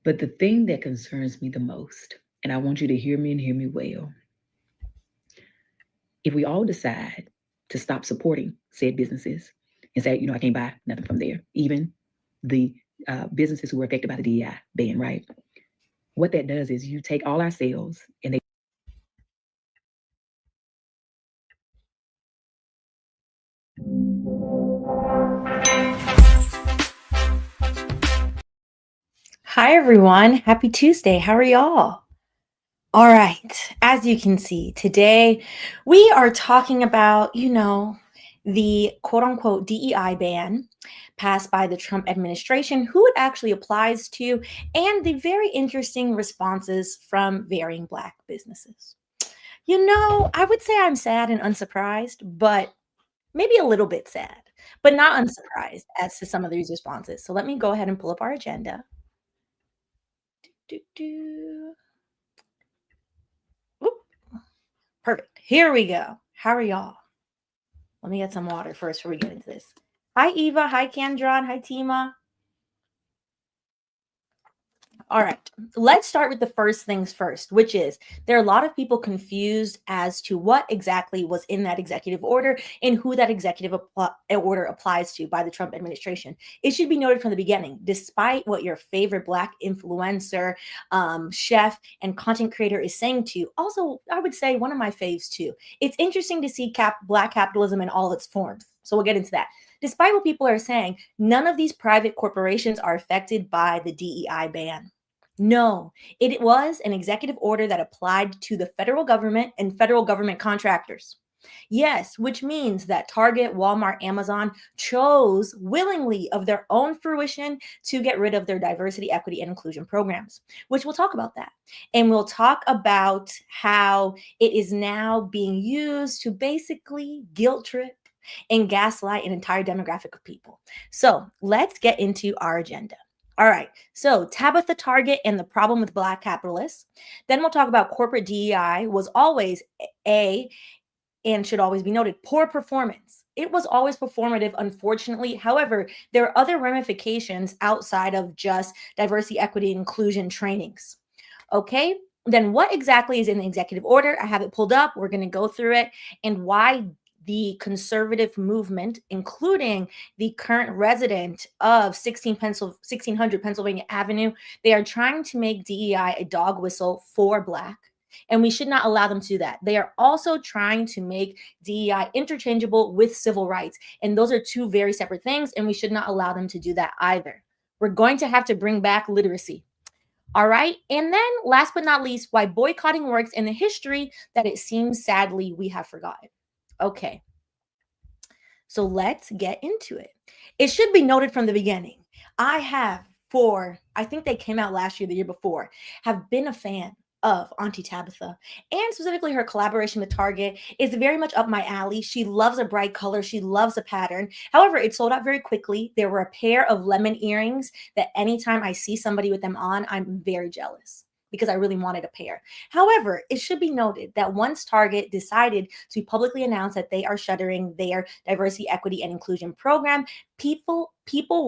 But the thing that concerns me the most, and I want you to hear me and hear me well, if we all decide to stop supporting said businesses and say, I can't buy nothing from there, even the businesses who were affected by the DEI ban, right? What that does is you take all our sales and they Hi, everyone. Happy Tuesday. How are y'all? All right. As you can see, today we are talking about, the quote unquote DEI ban passed by the Trump administration, who it actually applies to, and the very interesting responses from varying Black businesses. I would say I'm sad and unsurprised, but maybe a little bit sad, but not unsurprised as to some of these responses. So let me go ahead and pull up our agenda. Oop. Perfect. Here we go. How are y'all? Let me get some water first before we get into this. Hi, Eva. Hi, Kendron. Hi, Tima. All right, let's start with the first things first, which is there are a lot of people confused as to what exactly was in that executive order and who that executive order applies to by the Trump administration. It should be noted from the beginning, despite what your favorite Black influencer, chef, and content creator is saying to you. Also, I would say one of my faves too. It's interesting to see Black capitalism in all its forms. So we'll get into that. Despite what people are saying, none of these private corporations are affected by the DEI ban. No, it was an executive order that applied to the federal government and federal government contractors. Yes, which means that Target, Walmart, Amazon chose willingly of their own fruition to get rid of their diversity, equity, and inclusion programs, which we'll talk about that. And we'll talk about how it is now being used to basically guilt trip and gaslight an entire demographic of people. So let's get into our agenda. All right, so Tabitha, Target, and the problem with Black capitalists. Then we'll talk about corporate DEI was always and should always be noted, poor performance. It was always performative, unfortunately. However, there are other ramifications outside of just diversity, equity, and inclusion trainings. Okay, then what exactly is in the executive order? I have it pulled up. We're going to go through it and why the conservative movement, including the current resident of 1600 Pennsylvania Avenue, they are trying to make DEI a dog whistle for Black. And we should not allow them to do that. They are also trying to make DEI interchangeable with civil rights. And those are two very separate things. And we should not allow them to do that either. We're going to have to bring back literacy. All right. And then last but not least, why boycotting works in the history that it seems sadly we have forgotten. Okay, so let's get into it. It should be noted from the beginning, I think they came out last year, the year before, have been a fan of Auntie Tabitha, and specifically her collaboration with Target is very much up my alley. She loves a bright color. She loves a pattern. However, it sold out very quickly. There were a pair of lemon earrings that anytime I see somebody with them on, I'm very jealous, because I really wanted a pair. However, it should be noted that once Target decided to publicly announce that they are shuttering their diversity, equity, and inclusion program, people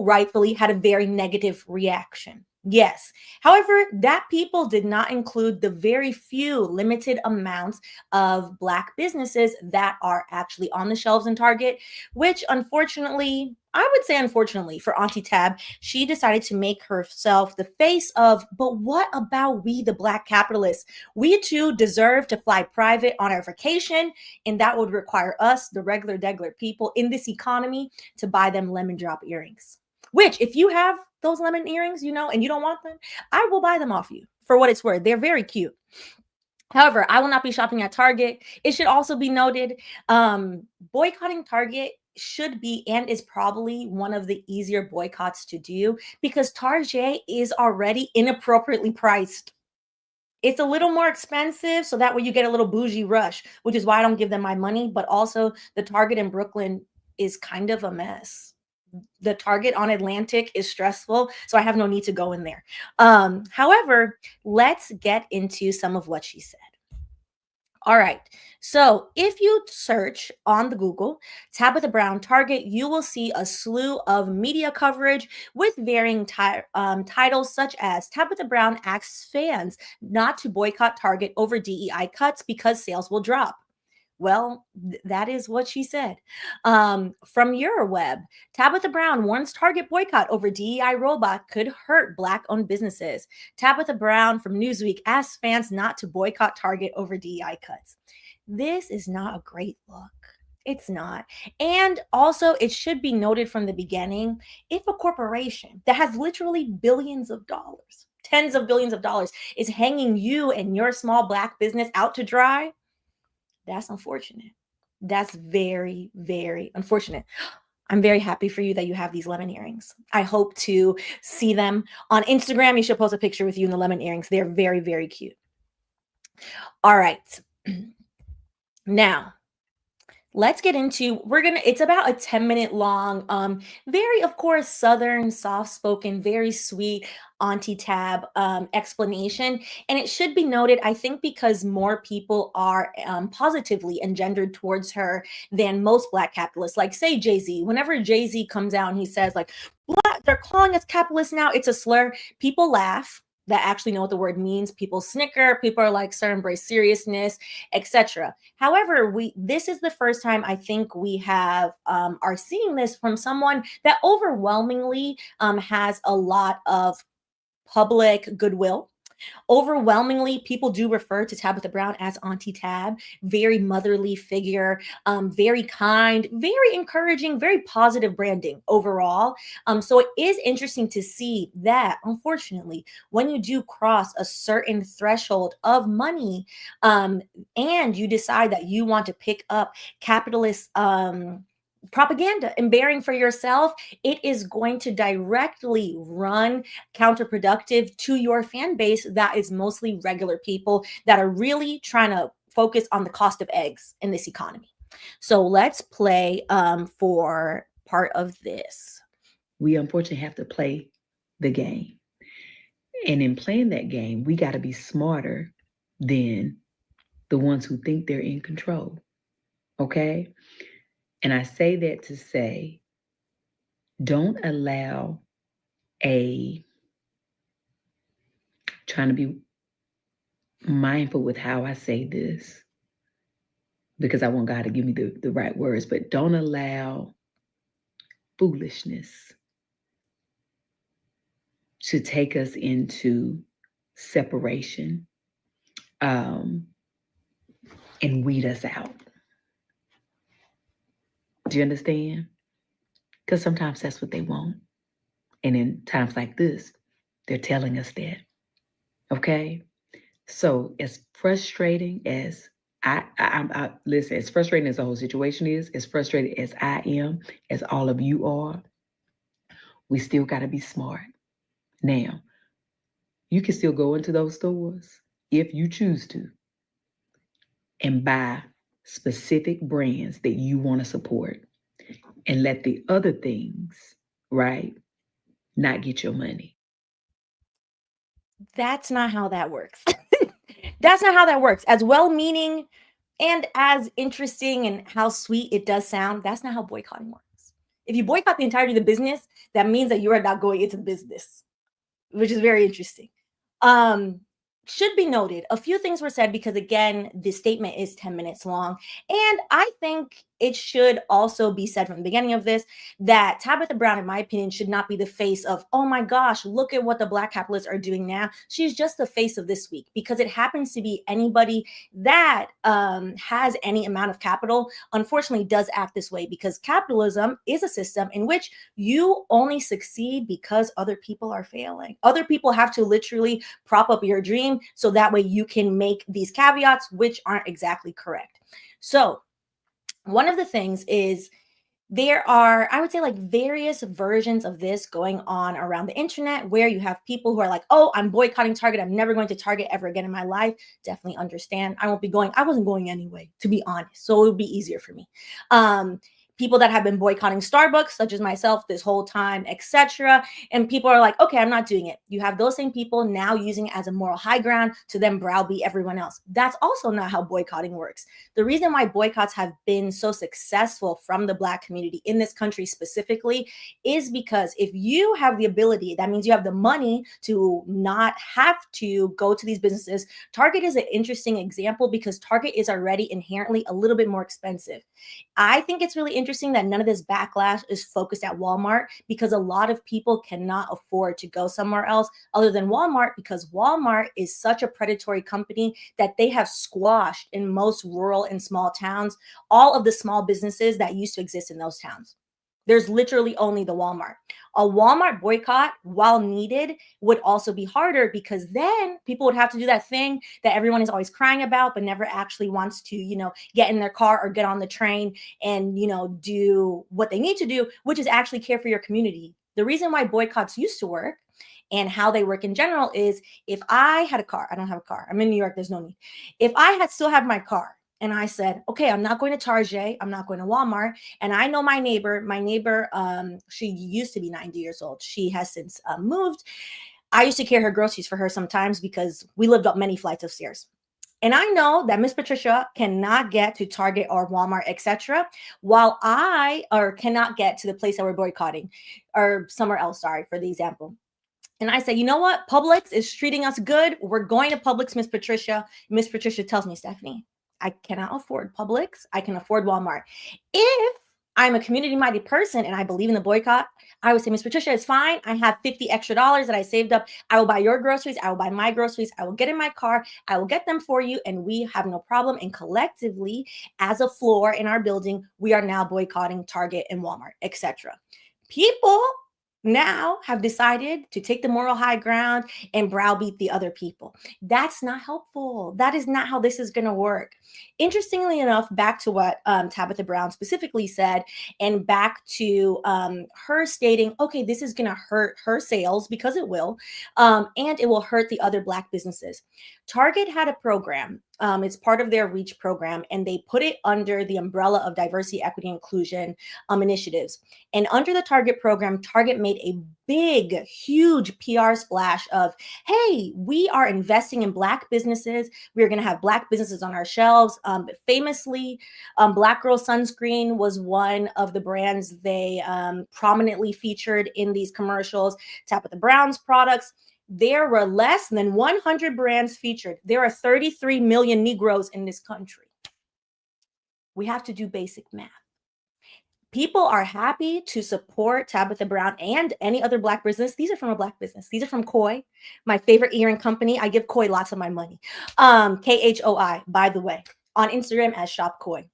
rightfully had a very negative reaction. Yes. However, that people did not include the very few limited amounts of Black businesses that are actually on the shelves in Target, which unfortunately, I would say unfortunately for Auntie Tab, she decided to make herself the face of, but what about we, the Black capitalists? We too deserve to fly private on our vacation, and that would require us, the regular degular people in this economy, to buy them lemon drop earrings. Which, if you have those lemon earrings, and you don't want them, I will buy them off you for what it's worth. They're very cute. However, I will not be shopping at Target. It should also be noted, boycotting Target should be and is probably one of the easier boycotts to do because Target is already inappropriately priced. It's a little more expensive, so that way you get a little bougie rush, which is why I don't give them my money. But also, the Target in Brooklyn is kind of a mess. The Target on Atlantic is stressful, so I have no need to go in there. However, let's get into some of what she said. All right. So if you search on the Google Tabitha Brown Target, you will see a slew of media coverage with varying titles, such as Tabitha Brown asks fans not to boycott Target over DEI cuts because sales will drop. Well, that is what she said. From Euroweb, Tabitha Brown warns Target boycott over DEI robot could hurt Black-owned businesses. Tabitha Brown from Newsweek asks fans not to boycott Target over DEI cuts. This is not a great look. It's not. And also, it should be noted from the beginning, if a corporation that has literally billions of dollars, tens of billions of dollars, is hanging you and your small Black business out to dry, that's unfortunate. That's very, very unfortunate. I'm very happy for you that you have these lemon earrings. I hope to see them on Instagram. You should post a picture with you in the lemon earrings. They're very, very cute. All right. Now, let's get into, it's about a 10-minute long, very, of course, Southern, soft-spoken, very sweet Auntie Tab explanation. And it should be noted, I think, because more people are positively engendered towards her than most Black capitalists. Like, say, Jay-Z. Whenever Jay-Z comes out and he says, like, Black, they're calling us capitalists now, it's a slur, people laugh. That actually know what the word means. People snicker. People are like, sir, embrace seriousness, etc. However, this is the first time I think we have are seeing this from someone that overwhelmingly has a lot of public goodwill. Overwhelmingly, people do refer to Tabitha Brown as Auntie Tab, very motherly figure, very kind, very encouraging, very positive branding overall. So it is interesting to see that, unfortunately, when you do cross a certain threshold of money and you decide that you want to pick up capitalist propaganda and bearing for yourself, it is going to directly run counterproductive to your fan base that is mostly regular people that are really trying to focus on the cost of eggs in this economy. So let's play for part of this. We unfortunately have to play the game. And in playing that game, we got to be smarter than the ones who think they're in control. Okay? And I say that to say, don't allow trying to be mindful with how I say this, because I want God to give me the right words, but don't allow foolishness to take us into separation and weed us out. Do you understand? Because sometimes that's what they want. And in times like this, they're telling us that. Okay? So as frustrating as I listen, as frustrating as the whole situation is, as frustrated as I am, as all of you are, we still got to be smart. Now, you can still go into those stores if you choose to and buy specific brands that you want to support and let the other things, right, not get your money. That's not how that works. That's not how that works. As well-meaning and as interesting and how sweet it does sound, that's not how boycotting works. If you boycott the entirety of the business, that means that you are not going into the business, which is very interesting. Should be noted, a few things were said because, again, the statement is 10 minutes long. And I think it should also be said from the beginning of this that Tabitha Brown, in my opinion, should not be the face of, oh my gosh, look at what the Black capitalists are doing now. She's just the face of this week, because it happens to be anybody that has any amount of capital, unfortunately, does act this way, because capitalism is a system in which you only succeed because other people are failing. Other people have to literally prop up your dream so that way you can make these caveats, which aren't exactly correct. So one of the things is there are, I would say, like various versions of this going on around the internet, where you have people who are like, oh, I'm boycotting Target. I'm never going to Target ever again in my life. Definitely understand. I won't be going. I wasn't going anyway, to be honest. So it would be easier for me. people that have been boycotting Starbucks, such as myself, this whole time, etc. And people are like, okay, I'm not doing it. You have those same people now using it as a moral high ground to then browbeat everyone else. That's also not how boycotting works. The reason why boycotts have been so successful from the Black community in this country specifically is because if you have the ability, that means you have the money to not have to go to these businesses. Target is an interesting example because Target is already inherently a little bit more expensive. I think it's really interesting that none of this backlash is focused at Walmart because a lot of people cannot afford to go somewhere else other than Walmart because Walmart is such a predatory company that they have squashed in most rural and small towns all of the small businesses that used to exist in those towns. There's literally only the Walmart. A Walmart boycott, while needed, would also be harder because then people would have to do that thing that everyone is always crying about, but never actually wants to, get in their car or get on the train and, do what they need to do, which is actually care for your community. The reason why boycotts used to work and how they work in general is if I had a car, I don't have a car. I'm in New York, there's no need. If I still have my car, and I said, okay, I'm not going to Target. I'm not going to Walmart. And I know my neighbor, she used to be 90 years old. She has since moved. I used to carry her groceries for her sometimes because we lived up many flights of stairs. And I know that Miss Patricia cannot get to Target or Walmart, etc., while I cannot get to the place that we're boycotting or somewhere else, sorry, for the example. And I said, you know what? Publix is treating us good. We're going to Publix, Miss Patricia. Miss Patricia tells me, Stephanie, I cannot afford Publix. I can afford Walmart. If I'm a community-minded person and I believe in the boycott, I would say, Miss Patricia, it's fine. I have $50 extra that I saved up. I will buy your groceries. I will buy my groceries. I will get in my car. I will get them for you. And we have no problem. And collectively, as a floor in our building, we are now boycotting Target and Walmart, etc. People now have decided to take the moral high ground and browbeat the other people. That's not helpful. That is not how this is going to work. Interestingly enough, back to what Tabitha Brown specifically said, and back to her stating, okay, this is going to hurt her sales because it will, and it will hurt the other Black businesses. Target had a program. It's part of their REACH program, and they put it under the umbrella of diversity, equity, inclusion initiatives. And under the Target program, Target made a big, huge PR splash of, hey, we are investing in Black businesses. We're going to have Black businesses on our shelves. Famously, Black Girl Sunscreen was one of the brands they prominently featured in these commercials. Tabitha Brown's products. There were less than 100 brands featured. There are 33 million Negroes in this country. We have to do basic math. People are happy to support Tabitha Brown and any other Black business. These are from a Black business. These are from Koi, my favorite earring company. I give Koi lots of my money. KHOI, by the way, on Instagram as Shop Koi.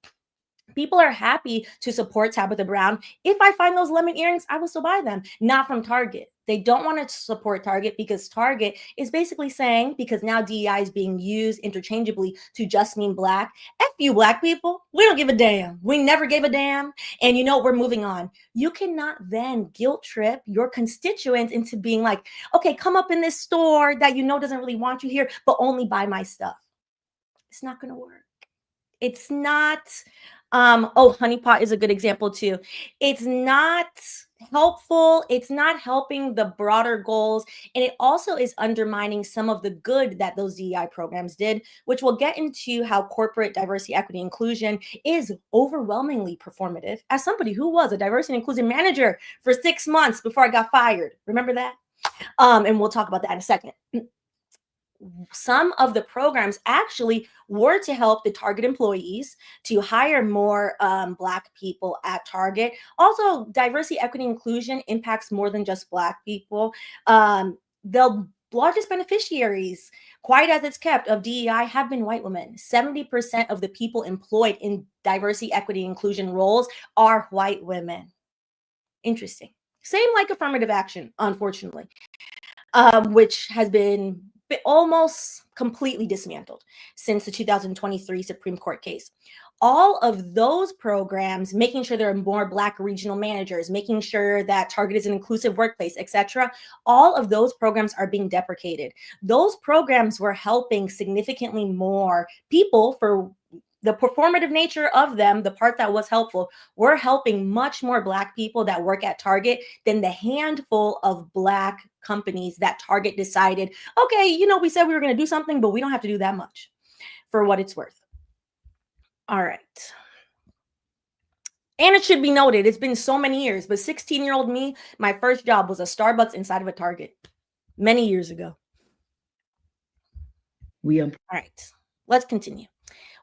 People are happy to support Tabitha Brown. If I find those lemon earrings, I will still buy them, not from Target. They don't want to support Target because Target is basically saying, because now DEI is being used interchangeably to just mean Black. F you, Black people. We don't give a damn. We never gave a damn. And we're moving on. You cannot then guilt trip your constituents into being like, okay, come up in this store that doesn't really want you here, but only buy my stuff. It's not going to work. It's not. Honey Pot is a good example too. It's not helpful. It's not helping the broader goals. And it also is undermining some of the good that those DEI programs did, which we'll get into how corporate diversity, equity, inclusion is overwhelmingly performative. As somebody who was a diversity and inclusion manager for 6 months before I got fired. Remember that? And we'll talk about that in a second. Some of the programs actually were to help the Target employees to hire more Black people at Target. Also, diversity, equity, inclusion impacts more than just Black people. The largest beneficiaries, quiet as it's kept, of DEI have been white women. 70% of the people employed in diversity, equity, inclusion roles are white women. Interesting. Same like affirmative action, unfortunately, which has been almost completely dismantled since the 2023 Supreme Court case. All of those programs, making sure there are more Black regional managers, making sure that Target is an inclusive workplace, etc., all of those programs are being deprecated. Those programs were helping significantly more people for the performative nature of them, the part that was helpful, we're helping much more Black people that work at Target than the handful of Black companies that Target decided, okay, you know, we said we were going to do something, but we don't have to do that much, for what it's worth. All right. And it should be noted, it's been so many years, but 16-year-old me, my first job was a Starbucks inside of a Target many years ago. All right, let's continue.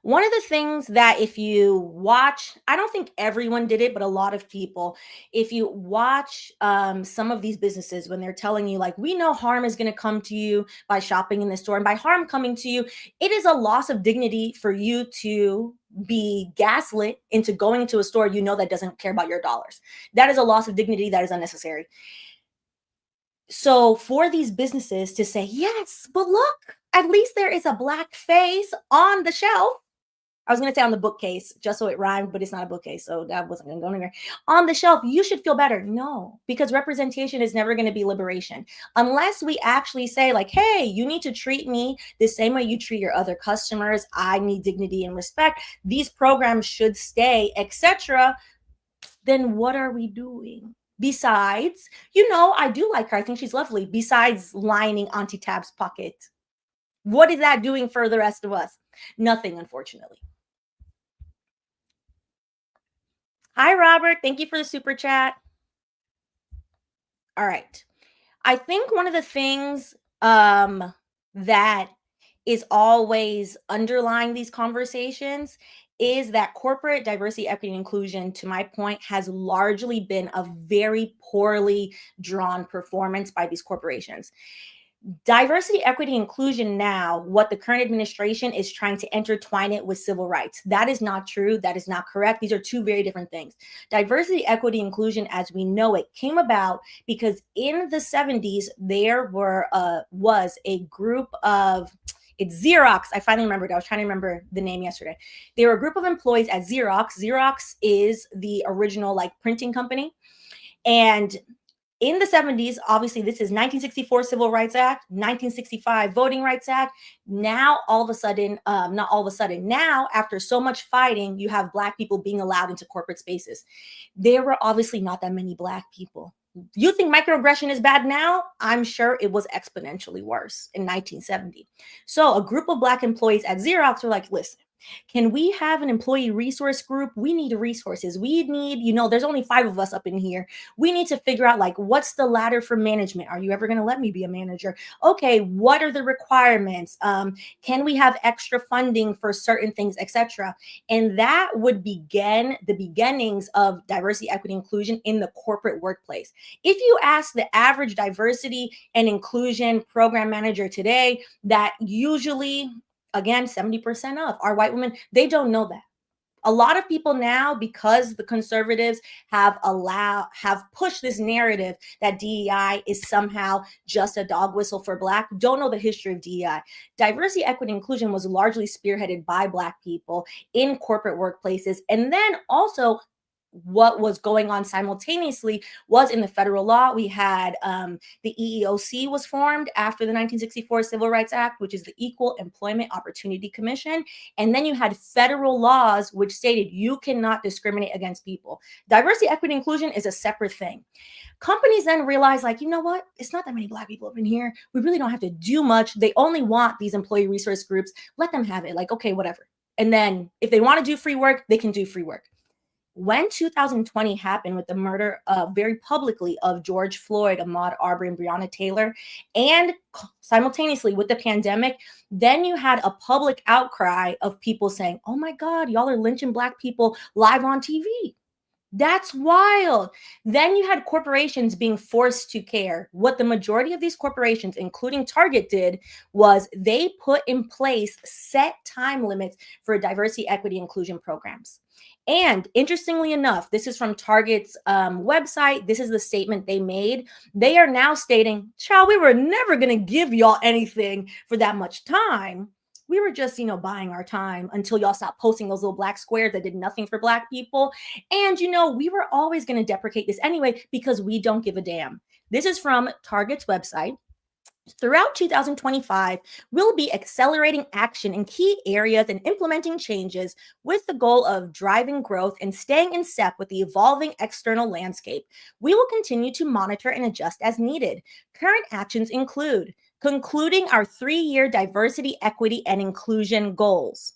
One of the things that if you watch, I don't think everyone did it, but a lot of people, if you watch some of these businesses when they're telling you like, we know harm is going to come to you by shopping in the store, and by harm coming to you, it is a loss of dignity for you to be gaslit into going into a store you know that doesn't care about your dollars. That is a loss of dignity that is unnecessary. So for these businesses to say, yes, but look, at least there is a Black face on the shelf. I was going to say on the bookcase, just so it rhymed, but it's not a bookcase, so that wasn't going to go anywhere. On the shelf, you should feel better. No, because representation is never going to be liberation. Unless we actually say like, hey, you need to treat me the same way you treat your other customers. I need dignity and respect. These programs should stay, etc. Then what are we doing? Besides, you know, I do like her. I think she's lovely. Besides lining Auntie Tab's pocket. What is that doing for the rest of us? Nothing, unfortunately. Hi, Robert. Thank you for the super chat. All right. I think one of the things that is always underlying these conversations is that corporate diversity, equity, and inclusion, to my point, has largely been a very poorly drawn performance by these corporations. Diversity, equity, inclusion now, what the current administration is trying to intertwine it with civil rights. That is not true. That is not correct. These are two very different things. Diversity, equity, inclusion, as we know it, came about because in the 70s, there was a group of, it's Xerox. I finally remembered. I was trying to remember the name yesterday. They were a group of employees at Xerox. Xerox is the original like printing company. And in the 70s, obviously, this is 1964 Civil Rights Act, 1965 Voting Rights Act. Now, all of a sudden, not all of a sudden, now, after so much fighting, you have Black people being allowed into corporate spaces. There were obviously not that many Black people. You think microaggression is bad now? I'm sure it was exponentially worse in 1970. So a group of Black employees at Xerox were like, listen, can we have an employee resource group? We need resources. We need, you know, there's only 5 of us up in here. We need to figure out like, what's the ladder for management? Are you ever going to let me be a manager? Okay, what are the requirements? Can we have extra funding for certain things, etc.? And that would begin the beginnings of diversity, equity, inclusion in the corporate workplace. If you ask the average diversity and inclusion program manager today, that usually, again, 70% of are white women, they don't know that. A lot of people now, because the conservatives have pushed this narrative that DEI is somehow just a dog whistle for Black, don't know the history of DEI. Diversity, equity, inclusion was largely spearheaded by Black people in corporate workplaces. And then also, what was going on simultaneously was in the federal law. We had the EEOC was formed after the 1964 Civil Rights Act, which is the Equal Employment Opportunity Commission. And then you had federal laws which stated you cannot discriminate against people. Diversity, equity, inclusion is a separate thing. Companies then realize, like, you know what? It's not that many Black people up in here. We really don't have to do much. They only want these employee resource groups. Let them have it. Like, okay, whatever. And then if they want to do free work, they can do free work. When 2020 happened with the murder very publicly of George Floyd, Ahmaud Arbery, and Breonna Taylor, and simultaneously with the pandemic, then you had a public outcry of people saying, oh my God, y'all are lynching Black people live on TV. That's wild. Then you had corporations being forced to care. What the majority of these corporations, including Target, did was they put in place set time limits for diversity, equity, inclusion programs. And interestingly enough, this is from Target's website. This is the statement they made. They are now stating, child, we were never going to give y'all anything for that much time. We were just, buying our time until y'all stopped posting those little Black squares that did nothing for Black people. And, we were always going to deprecate this anyway because we don't give a damn. This is from Target's website. Throughout 2025, we'll be accelerating action in key areas and implementing changes with the goal of driving growth and staying in step with the evolving external landscape. We will continue to monitor and adjust as needed. Current actions include concluding our 3-year diversity, equity, and inclusion goals.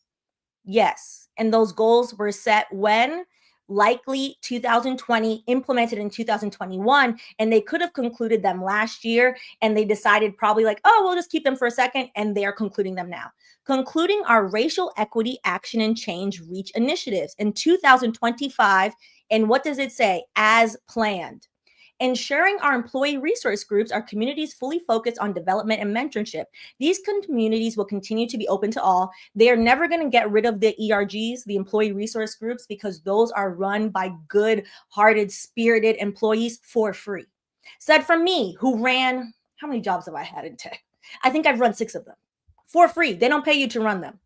Yes. And those goals were set when? Likely 2020, implemented in 2021, and they could have concluded them last year, and they decided probably like, oh, we'll just keep them for a second, and they are concluding them now. Concluding our racial equity action and change reach initiatives in 2025. And what does it say? As planned. Ensuring our employee resource groups are communities fully focused on development and mentorship. These communities will continue to be open to all. They are never going to get rid of the ERGs, the employee resource groups, because those are run by good-hearted, spirited employees for free. Said from me, who ran, how many jobs have I had in tech? I think I've run 6 of them for free. They don't pay you to run them.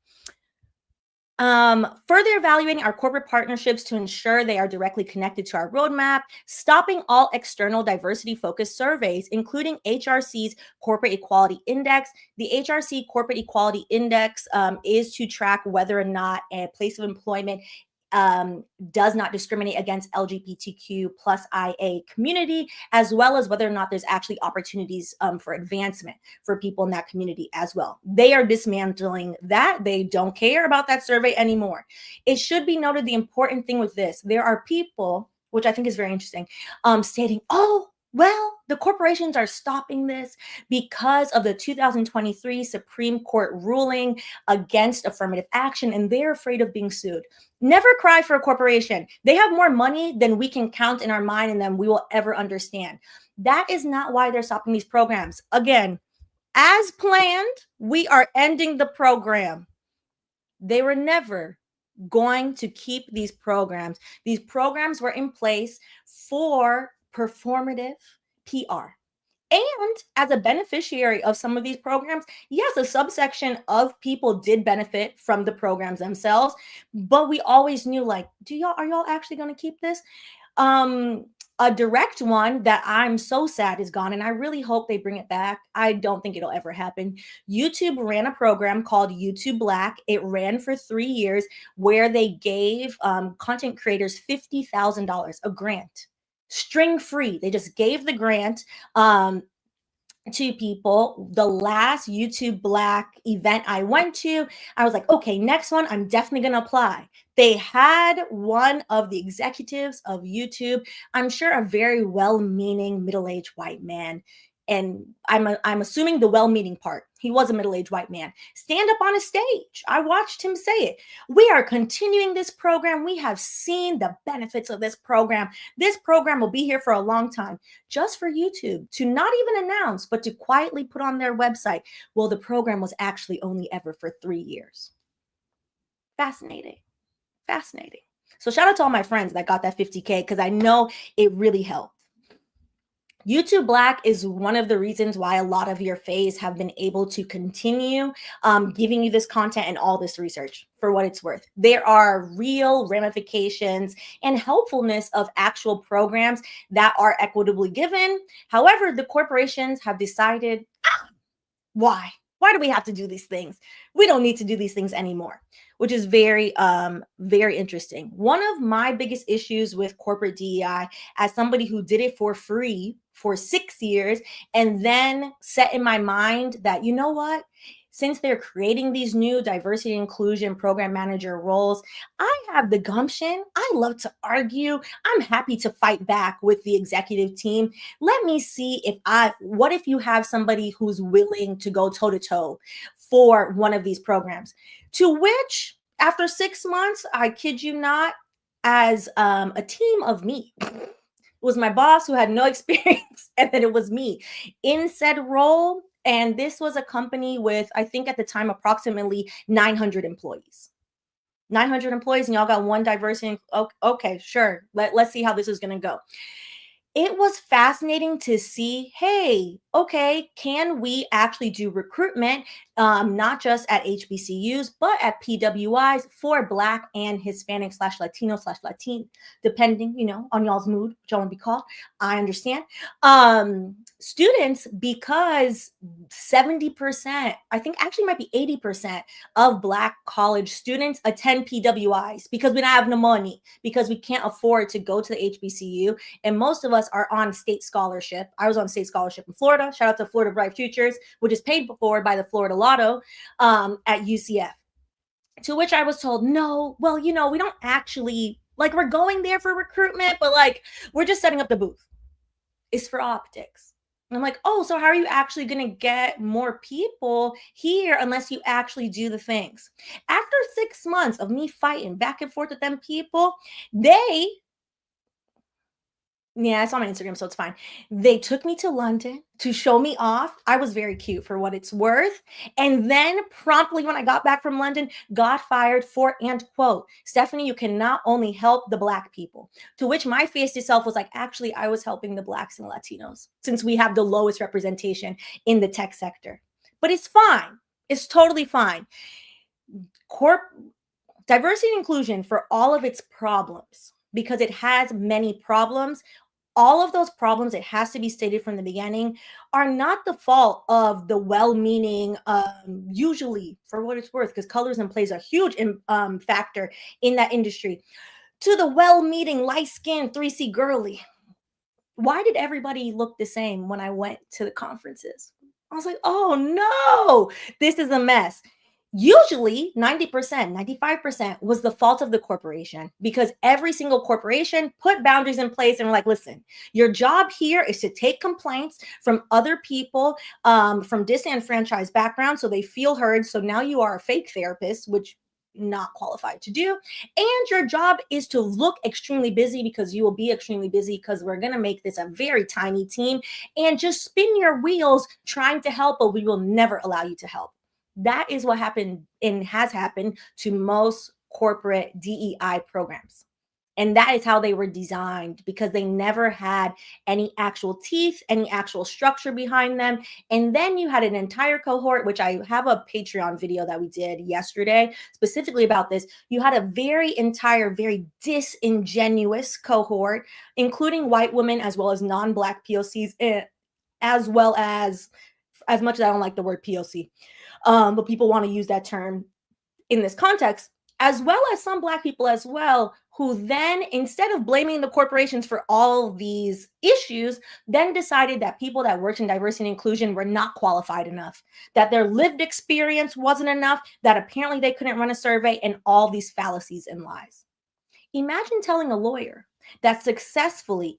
Further evaluating our corporate partnerships to ensure they are directly connected to our roadmap, stopping all external diversity-focused surveys, including HRC's Corporate Equality Index. The HRC Corporate Equality Index is to track whether or not a place of employment does not discriminate against LGBTQ plus IA community, as well as whether or not there's actually opportunities for advancement for people in that community as well. They are dismantling that. They don't care about that survey anymore. It should be noted, the important thing with this, there are people, which I think is very interesting, stating, oh, well, the corporations are stopping this because of the 2023 Supreme Court ruling against affirmative action, and they're afraid of being sued. Never cry for a corporation. They have more money than we can count in our mind and than we will ever understand. That is not why they're stopping these programs. Again, as planned, we are ending the program. They were never going to keep these programs. These programs were in place for performative PR. And as a beneficiary of some of these programs, yes, a subsection of people did benefit from the programs themselves, but we always knew, like, are y'all actually going to keep this? A direct one that I'm so sad is gone, and I really hope they bring it back. I don't think it'll ever happen. YouTube ran a program called YouTube Black. It ran for 3 years, where they gave content creators $50,000, a grant, string free. They just gave the grant to people. The last YouTube Black event I went to, I was like, okay, next one, I'm definitely going to apply. They had one of the executives of YouTube, I'm sure a very well-meaning middle-aged white man, and I'm assuming the well-meaning part, he was a middle-aged white man, stand up on a stage. I watched him say it. We are continuing this program. We have seen the benefits of this program. This program will be here for a long time. Just for YouTube to not even announce, but to quietly put on their website, well, the program was actually only ever for 3 years. Fascinating. Fascinating. So shout out to all my friends that got that 50K, because I know it really helped. YouTube Black is one of the reasons why a lot of your faves have been able to continue giving you this content and all this research, for what it's worth. There are real ramifications and helpfulness of actual programs that are equitably given. However, the corporations have decided, why? Why do we have to do these things? We don't need to do these things anymore, which is very, very interesting. One of my biggest issues with corporate DEI, as somebody who did it for free for 6 years, and then set in my mind that, you know what? Since they're creating these new diversity and inclusion program manager roles, I have the gumption. I love to argue. I'm happy to fight back with the executive team. Let me see what if you have somebody who's willing to go toe to toe for one of these programs? To which, after 6 months, I kid you not, as a team of me, it was my boss who had no experience, and then it was me in said role. And this was a company with, I think at the time, approximately 900 employees. 900 employees, and y'all got one diversity. Okay, sure. Let's see how this is going to go. It was fascinating to see, hey, okay, can we actually do recruitment, not just at HBCUs, but at PWIs for Black and Hispanic / Latino / Latin, depending, on y'all's mood, which y'all want to be called. I understand. students, because 70%, I think actually might be 80% of Black college students attend PWIs because we don't have no money, because we can't afford to go to the HBCU. And most of us are on state scholarship. I was on state scholarship in Florida. Shout out to Florida Bright Futures, which is paid for by the Florida Lotto at UCF. To which I was told, no, well, we don't actually, like, we're going there for recruitment, but like, we're just setting up the booth. It's for optics. And I'm like, oh, so how are you actually going to get more people here unless you actually do the things? After 6 months of me fighting back and forth with them people, it's on my Instagram, so it's fine. They took me to London to show me off. I was very cute for what it's worth. And then promptly when I got back from London, got fired for, and quote, Stephanie, you can not only help the Black people. To which my face to self was like, actually, I was helping the Blacks and Latinos since we have the lowest representation in the tech sector. But it's fine. It's totally fine. Diversity and inclusion, for all of its problems, because it has many problems, all of those problems, it has to be stated from the beginning, are not the fault of the well-meaning, usually, for what it's worth, because colorism plays a huge factor in that industry, to the well-meaning, light-skinned 3C girly. Why did everybody look the same when I went to the conferences? I was like, oh no, this is a mess. Usually 90%, 95% was the fault of the corporation, because every single corporation put boundaries in place and were like, listen, your job here is to take complaints from other people from disenfranchised backgrounds so they feel heard. So now you are a fake therapist, which not qualified to do. And your job is to look extremely busy, because you will be extremely busy, because we're going to make this a very tiny team and just spin your wheels trying to help, but we will never allow you to help. That is what happened and has happened to most corporate DEI programs. And that is how they were designed, because they never had any actual teeth, any actual structure behind them. And then you had an entire cohort, which I have a Patreon video that we did yesterday specifically about this. You had a very disingenuous cohort, including white women as well as non-Black POCs, as well as much as I don't like the word POC, but people want to use that term in this context, as well as some Black people as well, who then, instead of blaming the corporations for all these issues, then decided that people that worked in diversity and inclusion were not qualified enough, that their lived experience wasn't enough, that apparently they couldn't run a survey, and all these fallacies and lies. Imagine telling a lawyer that successfully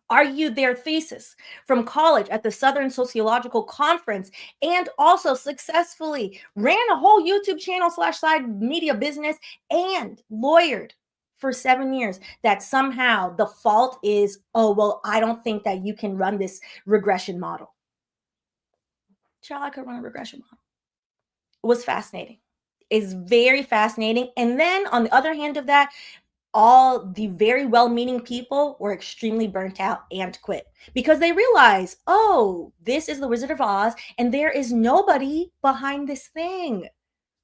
argued their thesis from college at the Southern Sociological Conference, and also successfully ran a whole YouTube channel / side media business and lawyered for 7 years, that somehow the fault is, oh, well, I don't think that you can run this regression model. Child, I could run a regression model. It was fascinating. It's very fascinating. And then on the other hand of that, all the very well-meaning people were extremely burnt out and quit, because they realize, oh, this is the Wizard of Oz and there is nobody behind this thing,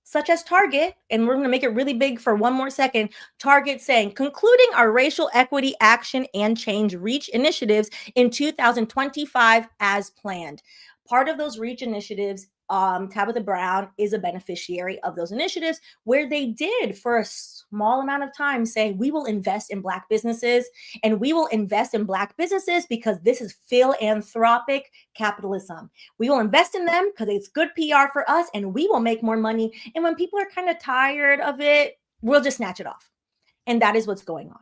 such as Target. And we're going to make it really big for one more second. Target saying, concluding our racial equity action and change REACH initiatives in 2025 as planned. Part of those REACH initiatives, Tabitha Brown is a beneficiary of those initiatives, where they did for a small amount of time say, we will invest in Black businesses, and we will invest in Black businesses because this is philanthropic capitalism. We will invest in them because it's good PR for us, and we will make more money. And when people are kind of tired of it, we'll just snatch it off. And that is what's going on.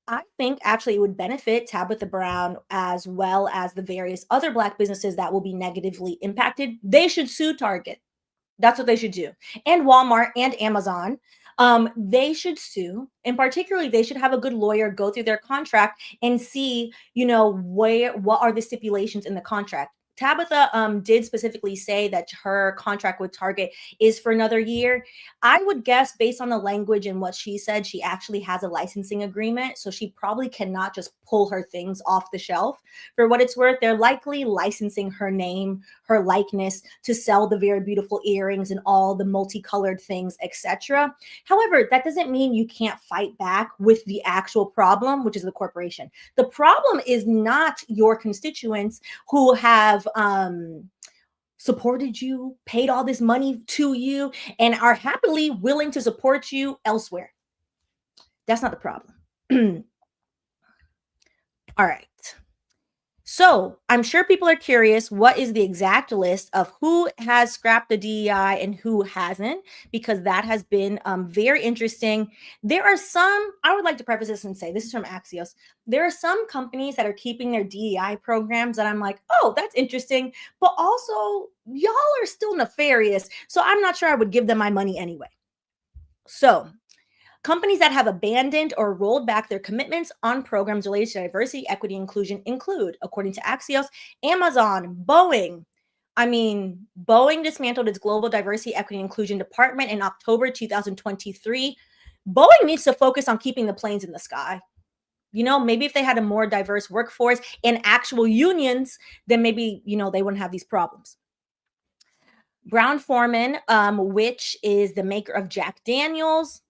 I think actually it would benefit Tabitha Brown as well as the various other Black businesses that will be negatively impacted. They should sue Target. That's what they should do. And Walmart and Amazon. They should sue. And particularly, they should have a good lawyer go through their contract and see, what are the stipulations in the contract. Tabitha did specifically say that her contract with Target is for another year. I would guess, based on the language and what she said, she actually has a licensing agreement, so she probably cannot just pull her things off the shelf. For what it's worth, they're likely licensing her name, her likeness, to sell the very beautiful earrings and all the multicolored things, etc. However, that doesn't mean you can't fight back with the actual problem, which is the corporation. The problem is not your constituents who have supported you, paid all this money to you, and are happily willing to support you elsewhere. That's not the problem. All right. So I'm sure people are curious, what is the exact list of who has scrapped the DEI and who hasn't, because that has been very interesting. There are some, I would like to preface this and say, this is from Axios. There are some companies that are keeping their DEI programs that I'm like, oh, that's interesting, but also y'all are still nefarious. So I'm not sure I would give them my money anyway. So companies that have abandoned or rolled back their commitments on programs related to diversity, equity, inclusion include, according to Axios, Amazon, Boeing. Boeing dismantled its global diversity, equity, inclusion department in October 2023. Boeing needs to focus on keeping the planes in the sky. Maybe if they had a more diverse workforce and actual unions, then maybe, they wouldn't have these problems. Brown-Forman, which is the maker of Jack Daniels.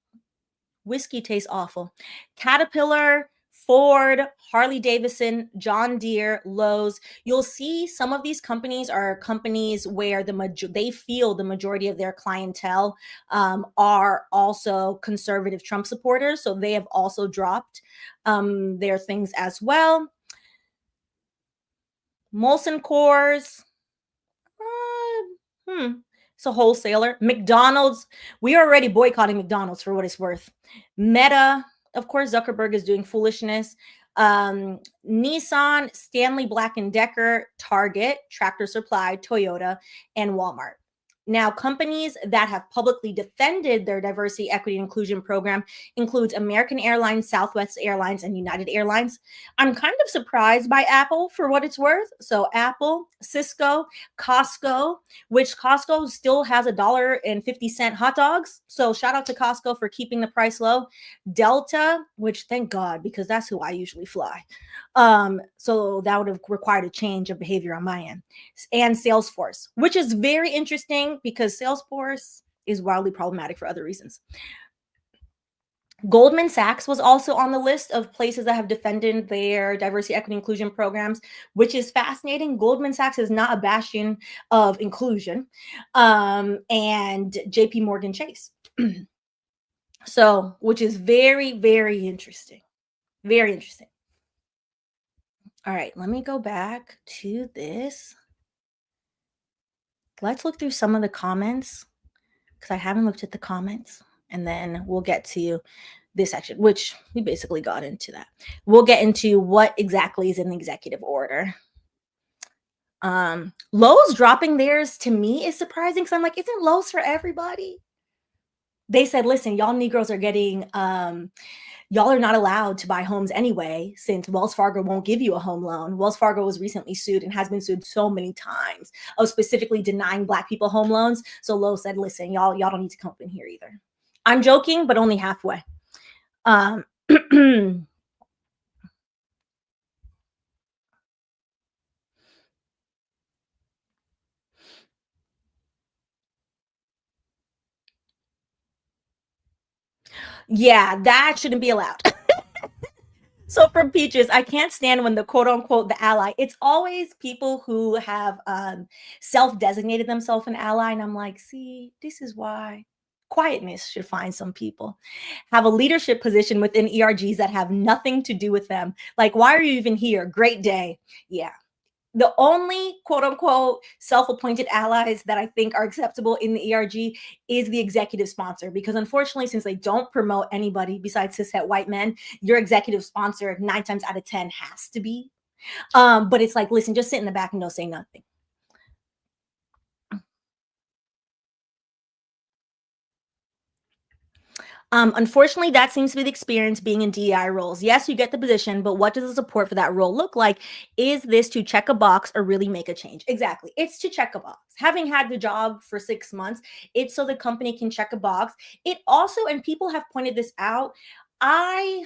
Whiskey tastes awful. Caterpillar, Ford, Harley Davidson, John Deere, Lowe's. You'll see some of these companies are companies where they feel the majority of their clientele are also conservative Trump supporters. So they have also dropped their things as well. Molson Coors. It's a wholesaler. McDonald's. We are already boycotting McDonald's for what it's worth. Meta, of course, Zuckerberg is doing foolishness. Nissan, Stanley Black & Decker, Target, Tractor Supply, Toyota, and Walmart. Now, companies that have publicly defended their diversity, equity, and inclusion program includes American Airlines, Southwest Airlines, and United Airlines. I'm kind of surprised by Apple for what it's worth. So Apple, Cisco, Costco, which Costco still has $1.50 hot dogs. So shout out to Costco for keeping the price low. Delta, which thank God, because that's who I usually fly. So that would have required a change of behavior on my end. And Salesforce, which is very interesting because Salesforce is wildly problematic for other reasons. Goldman Sachs was also on the list of places that have defended their diversity, equity, inclusion programs, which is fascinating. Goldman Sachs is not a bastion of inclusion. And JP Morgan Chase. So, which is very, very interesting. Very interesting. All right, let me go back to this. Let's look through some of the comments because I haven't looked at the comments, and then we'll get to this section, which we basically got into that. We'll get into what exactly is in the executive order. Lowe's dropping theirs to me is surprising because I'm like, isn't Lowe's for everybody? They said, listen, y'all Negroes are getting, y'all are not allowed to buy homes anyway, since Wells Fargo won't give you a home loan. Wells Fargo was recently sued and has been sued so many times of specifically denying Black people home loans. So Lowe's said, listen, y'all don't need to come up in here either. I'm joking, but only halfway. Yeah, that shouldn't be allowed. So from Peaches, I can't stand when the quote unquote the ally, it's always people who have self-designated themselves an ally. And I'm like, see, this is why quietness should find some people. Have a leadership position within ERGs that have nothing to do with them. Like, why are you even here? Great day. Yeah. The only quote unquote self-appointed allies that I think are acceptable in the ERG is the executive sponsor, because unfortunately, since they don't promote anybody besides cishet white men, your executive sponsor 9 times out of 10 has to be. But it's like, listen, just sit in the back and don't say nothing. Unfortunately, that seems to be the experience being in DEI roles. Yes, you get the position, but what does the support for that role look like? Is this to check a box or really make a change? Exactly. It's to check a box. Having had the job for 6 months, it's so the company can check a box. It also, and people have pointed this out, I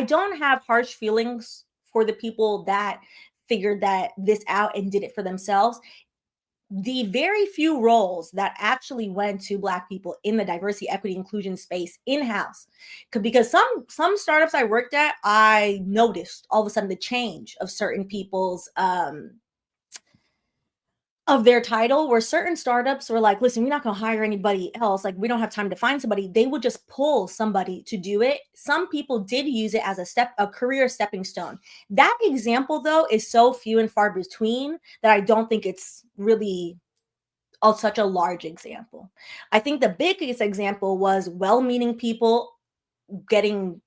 don't have harsh feelings for the people that figured this out and did it for themselves. The very few roles that actually went to Black people in the diversity, equity, inclusion space in-house, because some startups I worked at, I noticed all of a sudden the change of certain people's of their title, where certain startups were like, listen, we're not going to hire anybody else. Like, we don't have time to find somebody. They would just pull somebody to do it. Some people did use it as a career stepping stone. That example, though, is so few and far between that I don't think it's really such a large example. I think the biggest example was well-meaning people getting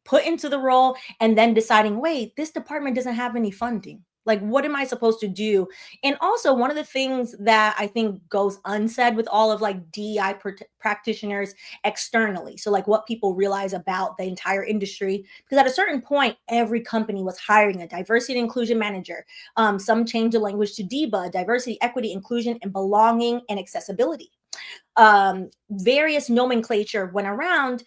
put into the role and then deciding, wait, this department doesn't have any funding. Like, what am I supposed to do? And also, one of the things that I think goes unsaid with all of like DEI practitioners externally, so like what people realize about the entire industry, because at a certain point, every company was hiring a diversity and inclusion manager. Some changed the language to DIBA, diversity, equity, inclusion, and belonging and accessibility. Various nomenclature went around.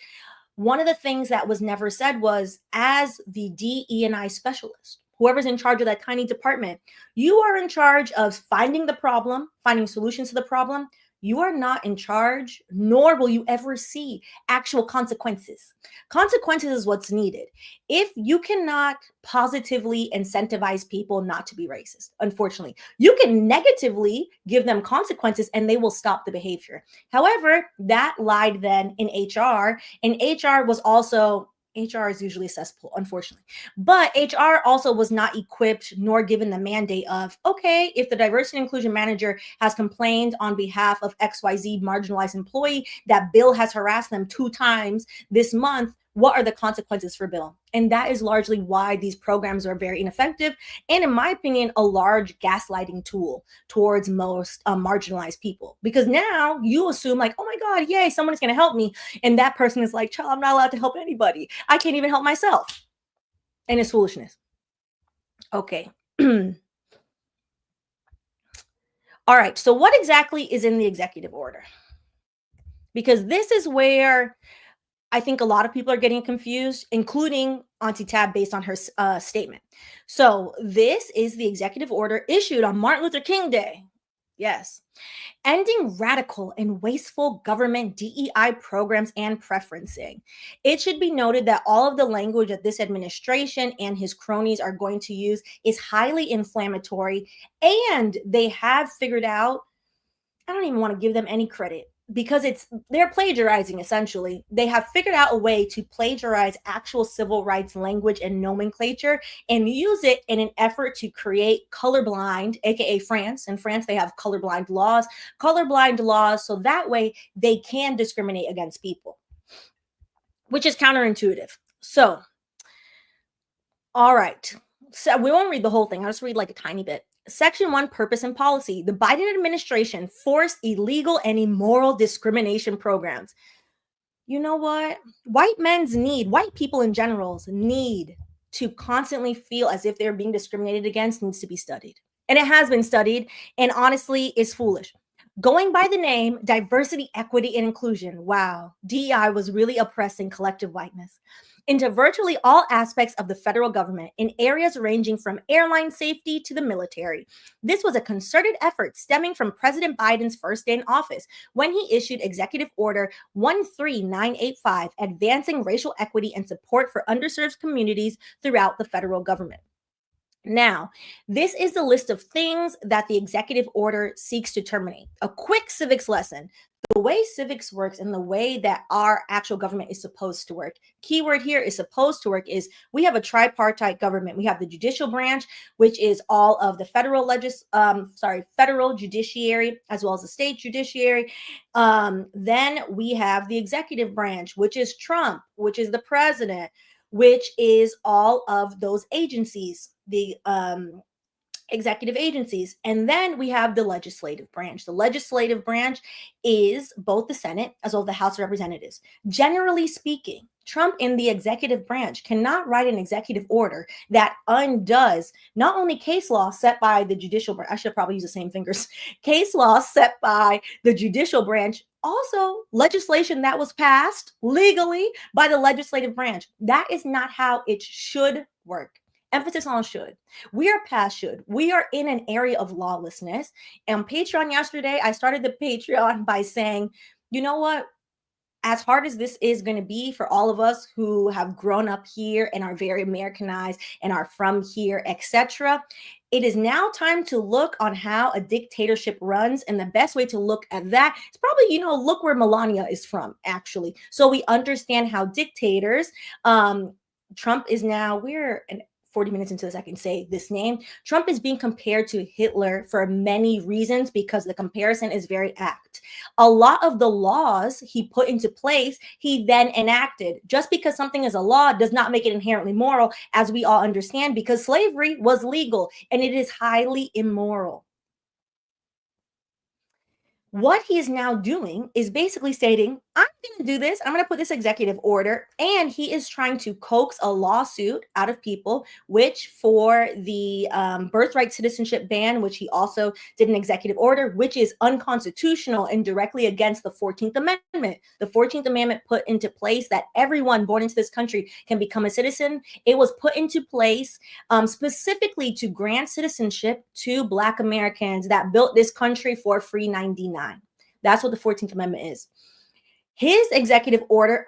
One of the things that was never said was, as the DE&I specialist, whoever's in charge of that tiny department, you are in charge of finding the problem, finding solutions to the problem. You are not in charge, nor will you ever see actual consequences. Consequences is what's needed. If you cannot positively incentivize people not to be racist, unfortunately, you can negatively give them consequences and they will stop the behavior. However, that lied then in HR, and HR was also, HR is usually a cesspool, unfortunately. But HR also was not equipped nor given the mandate of, okay, if the diversity and inclusion manager has complained on behalf of XYZ marginalized employee that Bill has harassed them 2 times this month, what are the consequences for Bill? And that is largely why these programs are very ineffective. And in my opinion, a large gaslighting tool towards most marginalized people. Because now you assume like, oh my God, yay, someone's going to help me. And that person is like, child, I'm not allowed to help anybody. I can't even help myself. And it's foolishness. Okay. All right. So what exactly is in the executive order? Because this is where I think a lot of people are getting confused, including Auntie Tab, based on her statement. So this is the executive order issued on Martin Luther King Day. Yes. Ending radical and wasteful government DEI programs and preferencing. It should be noted that all of the language that this administration and his cronies are going to use is highly inflammatory, and they have figured out, I don't even want to give them any credit, because they're plagiarizing. Essentially, they have figured out a way to plagiarize actual civil rights language and nomenclature and use it in an effort to create colorblind, aka France. In France, they have colorblind laws, so that way they can discriminate against people, which is counterintuitive. So, all right. So we won't read the whole thing. I'll just read like a tiny bit. Section 1, purpose and policy. The Biden administration forced illegal and immoral discrimination programs. You know what? White people in general need to constantly feel as if they're being discriminated against needs to be studied. And it has been studied, and honestly, it's foolish. Going by the name diversity, equity, and inclusion. Wow. DEI was really oppressing collective whiteness into virtually all aspects of the federal government in areas ranging from airline safety to the military. This was a concerted effort stemming from President Biden's first day in office when he issued Executive Order 13985, advancing racial equity and support for underserved communities throughout the federal government. Now, this is the list of things that the executive order seeks to terminate. A quick civics lesson. The way civics works and the way that our actual government is supposed to work. Keyword here is supposed to work is we have a tripartite government. We have the judicial branch, which is all of the federal judiciary, as well as the state judiciary. Then we have the executive branch, which is Trump, which is the president, which is all of those agencies. executive agencies. And then we have the legislative branch. The legislative branch is both the Senate as well as the House of Representatives. Generally speaking, Trump in the executive branch cannot write an executive order that undoes not only case law set by the judicial branch, I should probably use the same fingers, case law set by the judicial branch, also legislation that was passed legally by the legislative branch. That is not how it should work. Emphasis on should. We are past should. We are in an area of lawlessness. And Patreon yesterday, I started the Patreon by saying, you know what? As hard as this is going to be for all of us who have grown up here and are very Americanized and are from here, etc., it is now time to look on how a dictatorship runs. And the best way to look at that is probably, look where Melania is from, actually. So we understand how dictators, Trump is now, we're an 40 minutes into this, I can say this name. Trump is being compared to Hitler for many reasons because the comparison is very apt. A lot of the laws he put into place, he then enacted. Just because something is a law does not make it inherently moral, as we all understand, because slavery was legal and it is highly immoral. What he is now doing is basically stating, I'm going to do this. I'm going to put this executive order. And he is trying to coax a lawsuit out of people, which for the birthright citizenship ban, which he also did an executive order, which is unconstitutional and directly against the 14th Amendment. The 14th Amendment put into place that everyone born into this country can become a citizen. It was put into place specifically to grant citizenship to Black Americans that built this country for free 99. That's what the 14th Amendment is. His executive order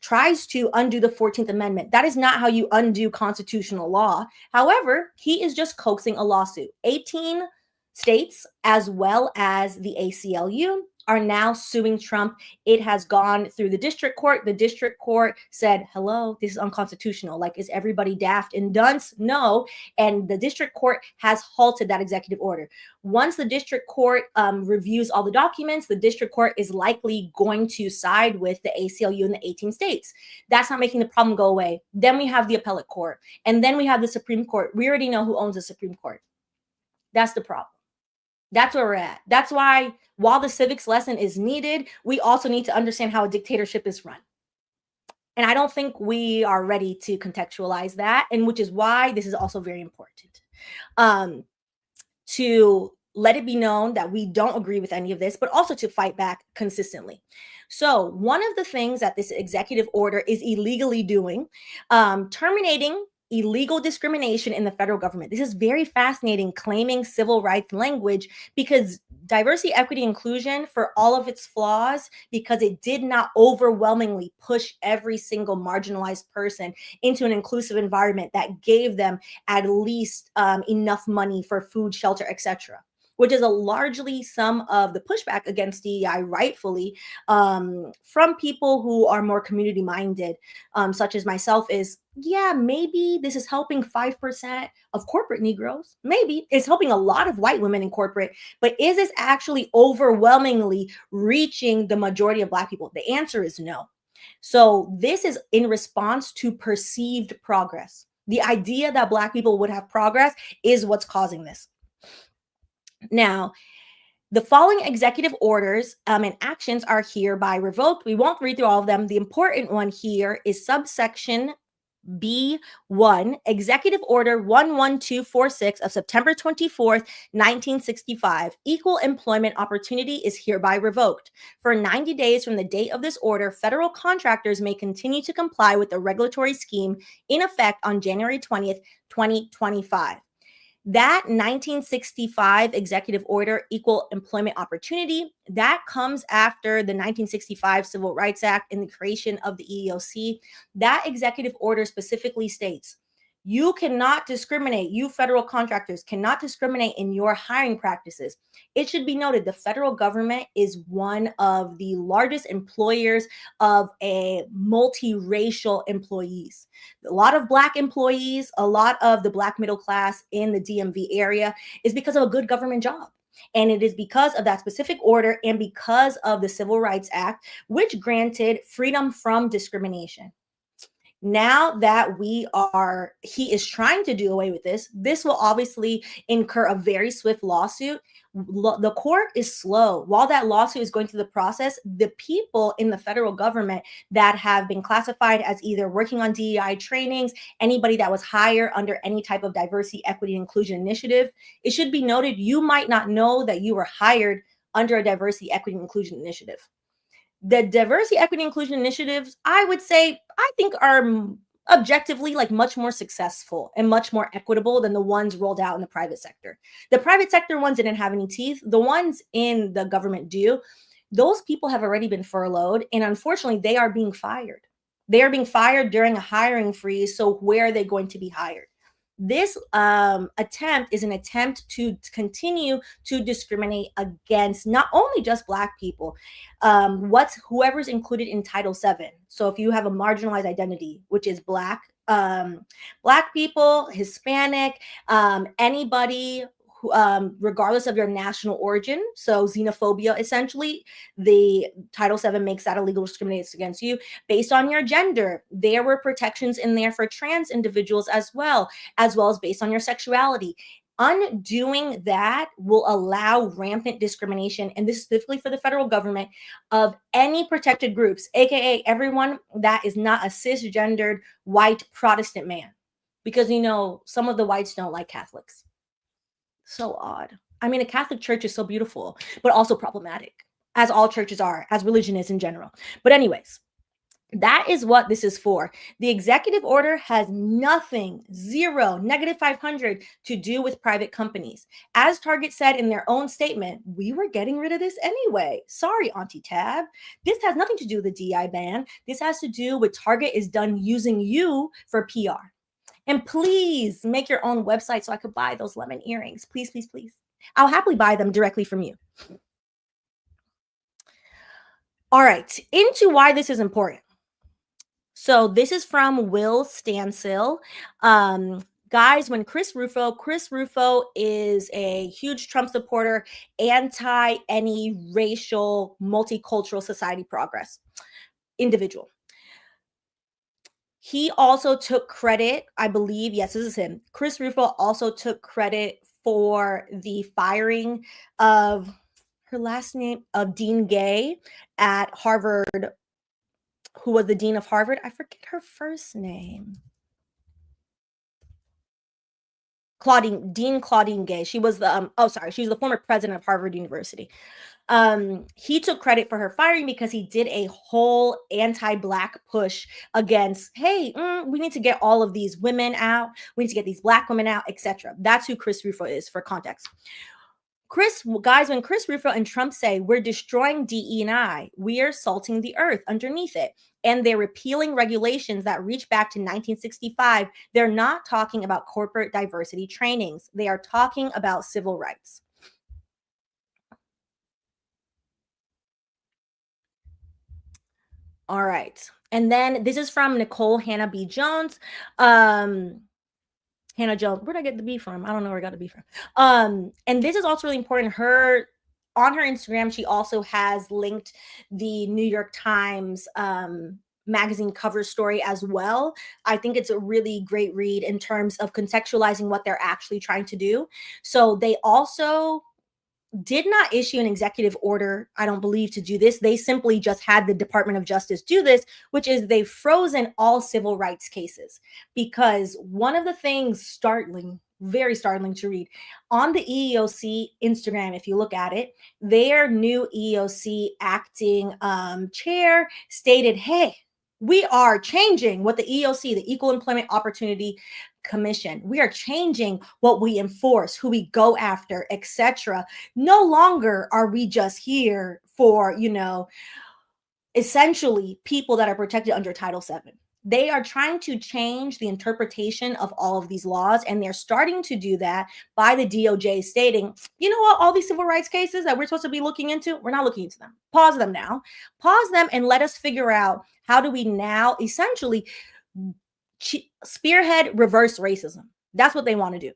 tries to undo the 14th Amendment. That is not how you undo constitutional law. However, he is just coaxing a lawsuit. 18 states, as well as the ACLU, are now suing Trump. It has gone through the district court. The district court said, hello, this is unconstitutional. Like, is everybody daft and dunce? No. And the district court has halted that executive order. Once the district court reviews all the documents, the district court is likely going to side with the ACLU in the 18 states. That's not making the problem go away. Then we have the appellate court. And then we have the Supreme Court. We already know who owns the Supreme Court. That's the problem. That's where we're at. That's why, while the civics lesson is needed, we also need to understand how a dictatorship is run. And I don't think we are ready to contextualize that, and which is why this is also very important. To let it be known that we don't agree with any of this, but also to fight back consistently. So one of the things that this executive order is illegally doing, terminating illegal discrimination in the federal government. This is very fascinating, claiming civil rights language, because diversity, equity, inclusion, for all of its flaws, because it did not overwhelmingly push every single marginalized person into an inclusive environment that gave them at least enough money for food, shelter, etc., which is a largely some of the pushback against DEI, rightfully, from people who are more community minded, such as myself, is, yeah, maybe this is helping 5% of corporate Negroes. Maybe it's helping a lot of white women in corporate, but is this actually overwhelmingly reaching the majority of Black people? The answer is no. So this is in response to perceived progress. The idea that Black people would have progress is what's causing this. Now, the following executive orders and actions are hereby revoked. We won't read through all of them. The important one here is subsection B1, Executive Order 11246 of September 24th, 1965. Equal employment opportunity is hereby revoked. For 90 days from the date of this order, federal contractors may continue to comply with the regulatory scheme in effect on January 20th, 2025. That 1965 executive order, equal employment opportunity, that comes after the 1965 Civil Rights Act and the creation of the EEOC. That executive order specifically states, you cannot discriminate, you federal contractors cannot discriminate in your hiring practices. It should be noted the federal government is one of the largest employers of a multiracial employees. A lot of Black employees, a lot of the Black middle class in the DMV area is because of a good government job. And it is because of that specific order and because of the Civil Rights Act, which granted freedom from discrimination. Now that he is trying to do away with this will obviously incur a very swift lawsuit. The court is slow. While that lawsuit is going through the process, the people in the federal government that have been classified as either working on DEI trainings, anybody that was hired under any type of diversity, equity, and inclusion initiative, it should be noted, you might not know that you were hired under a diversity, equity, and inclusion initiative. The diversity, equity, inclusion initiatives, I would say, I think are objectively like much more successful and much more equitable than the ones rolled out in the private sector. The private sector ones didn't have any teeth. The ones in the government do. Those people have already been furloughed, and unfortunately, they are being fired. They are being fired during a hiring freeze. So where are they going to be hired? This attempt is an attempt to continue to discriminate against not only just Black people, whoever's included in Title VII. So if you have a marginalized identity, which is Black people, Hispanic, anybody regardless of your national origin, so xenophobia, essentially, the Title VII makes that illegal discrimination against you based on your gender. There were protections in there for trans individuals as well as based on your sexuality. Undoing that will allow rampant discrimination, and this is specifically for the federal government, of any protected groups, aka everyone that is not a cisgendered white Protestant man, because some of the whites don't like Catholics. So odd. I mean, a Catholic church is so beautiful, but also problematic, as all churches are, as religion is in general. But anyways, that is what this is for. The executive order has nothing, zero, -500 to do with private companies. As Target said in their own statement, we were getting rid of this anyway. Sorry, Auntie Tab. This has nothing to do with the DI ban. This has to do with Target is done using you for PR. And please make your own website so I could buy those lemon earrings. Please, please, please. I'll happily buy them directly from you. All right, into why this is important. So this is from Will Stansel. Guys, when Chris Rufo is a huge Trump supporter, anti any racial, multicultural society progress individual. He also took credit, I believe, yes, this is him. Chris Rufo also took credit for the firing of her last name of Dean Gay at Harvard, who was the dean of Harvard. I forget her first name. Claudine Gay. She was the she was the former president of Harvard University. He took credit for her firing because he did a whole anti-Black push against, hey, we need to get all of these women out. We need to get these Black women out, etc. That's who Chris Rufo is, for context. When Chris Rufo and Trump say we're destroying DE&I, we are salting the earth underneath it, and they're repealing regulations that reach back to 1965, they're not talking about corporate diversity trainings. They are talking about civil rights. All right. And then this is from Nicole Hannah B. Jones. Hannah Jones, where'd I get the B from? I don't know where I got the B from. And this is also really important. On her Instagram, she also has linked the New York Times magazine cover story as well. I think it's a really great read in terms of contextualizing what they're actually trying to do. So they also did not issue an executive order, I don't believe, to do this. They simply just had the Department of Justice do this, which is they've frozen all civil rights cases. Because one of the things very startling to read, on the EEOC Instagram, if you look at it, their new EEOC acting chair stated, hey, we are changing what the EEOC, the Equal Employment Opportunity Commission, we are changing what we enforce, who we go after, etc. No longer are we just here for, essentially people that are protected under Title VII. They are trying to change the interpretation of all of these laws, and they're starting to do that by the DOJ stating, you know what, all these civil rights cases that we're supposed to be looking into, we're not looking into them. Pause them now. Pause them and let us figure out how do we now essentially spearhead reverse racism. That's what they want to do.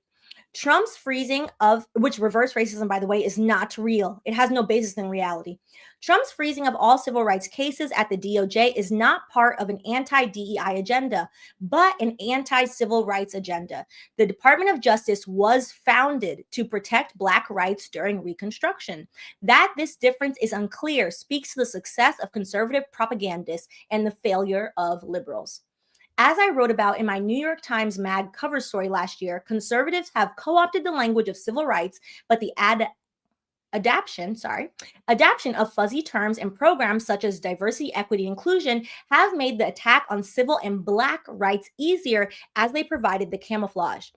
Trump's freezing of, which reverse racism, by the way, is not real. It has no basis in reality. Trump's freezing of all civil rights cases at the DOJ is not part of an anti-DEI agenda, but an anti-civil rights agenda. The Department of Justice was founded to protect Black rights during Reconstruction. That this difference is unclear speaks to the success of conservative propagandists and the failure of liberals. As I wrote about in my New York Times Mag cover story last year, conservatives have co-opted the language of civil rights, but the adaptation of fuzzy terms and programs such as diversity, equity, inclusion have made the attack on civil and Black rights easier as they provided the camouflage.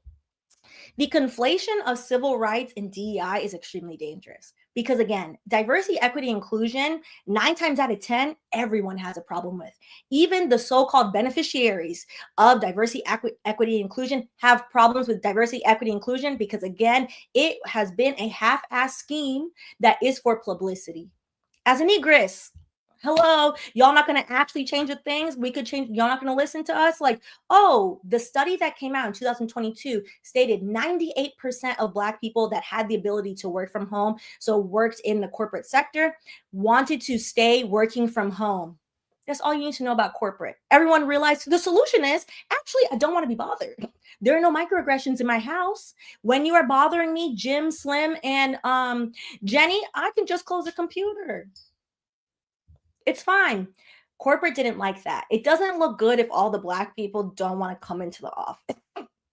The conflation of civil rights and DEI is extremely dangerous because, again, diversity, equity, inclusion, 9 times out of 10, everyone has a problem with. Even the so-called beneficiaries of diversity, equity, inclusion have problems with diversity, equity, inclusion because, again, it has been a half-assed scheme that is for publicity. As a negress, hello, y'all not going to actually change the things we could change. Y'all not going to listen to us. Like, oh, the study that came out in 2022 stated 98% of Black people that had the ability to work from home, so worked in the corporate sector, wanted to stay working from home. That's all you need to know about corporate. Everyone realized the solution is actually, I don't want to be bothered. There are no microaggressions in my house. When you are bothering me, Jim, Slim, and Jenny, I can just close the computer. It's fine. Corporate didn't like that. It doesn't look good if all the Black people don't want to come into the office.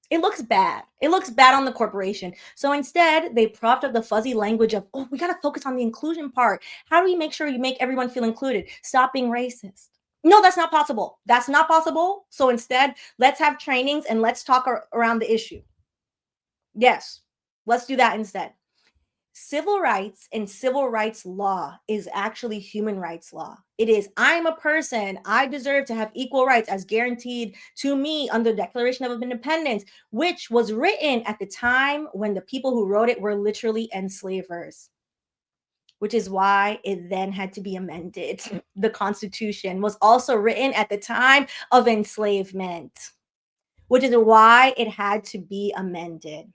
It looks bad. It looks bad on the corporation. So instead, they propped up the fuzzy language of, oh, we got to focus on the inclusion part. How do we make sure you make everyone feel included? Stop being racist. No, that's not possible. That's not possible. So instead, let's have trainings and let's talk around the issue. Yes, let's do that instead. Civil rights and civil rights law is actually human rights law. It is, I'm a person, I deserve to have equal rights as guaranteed to me under the Declaration of Independence, which was written at the time when the people who wrote it were literally enslavers, which is why it then had to be amended. The Constitution was also written at the time of enslavement, which is why it had to be amended.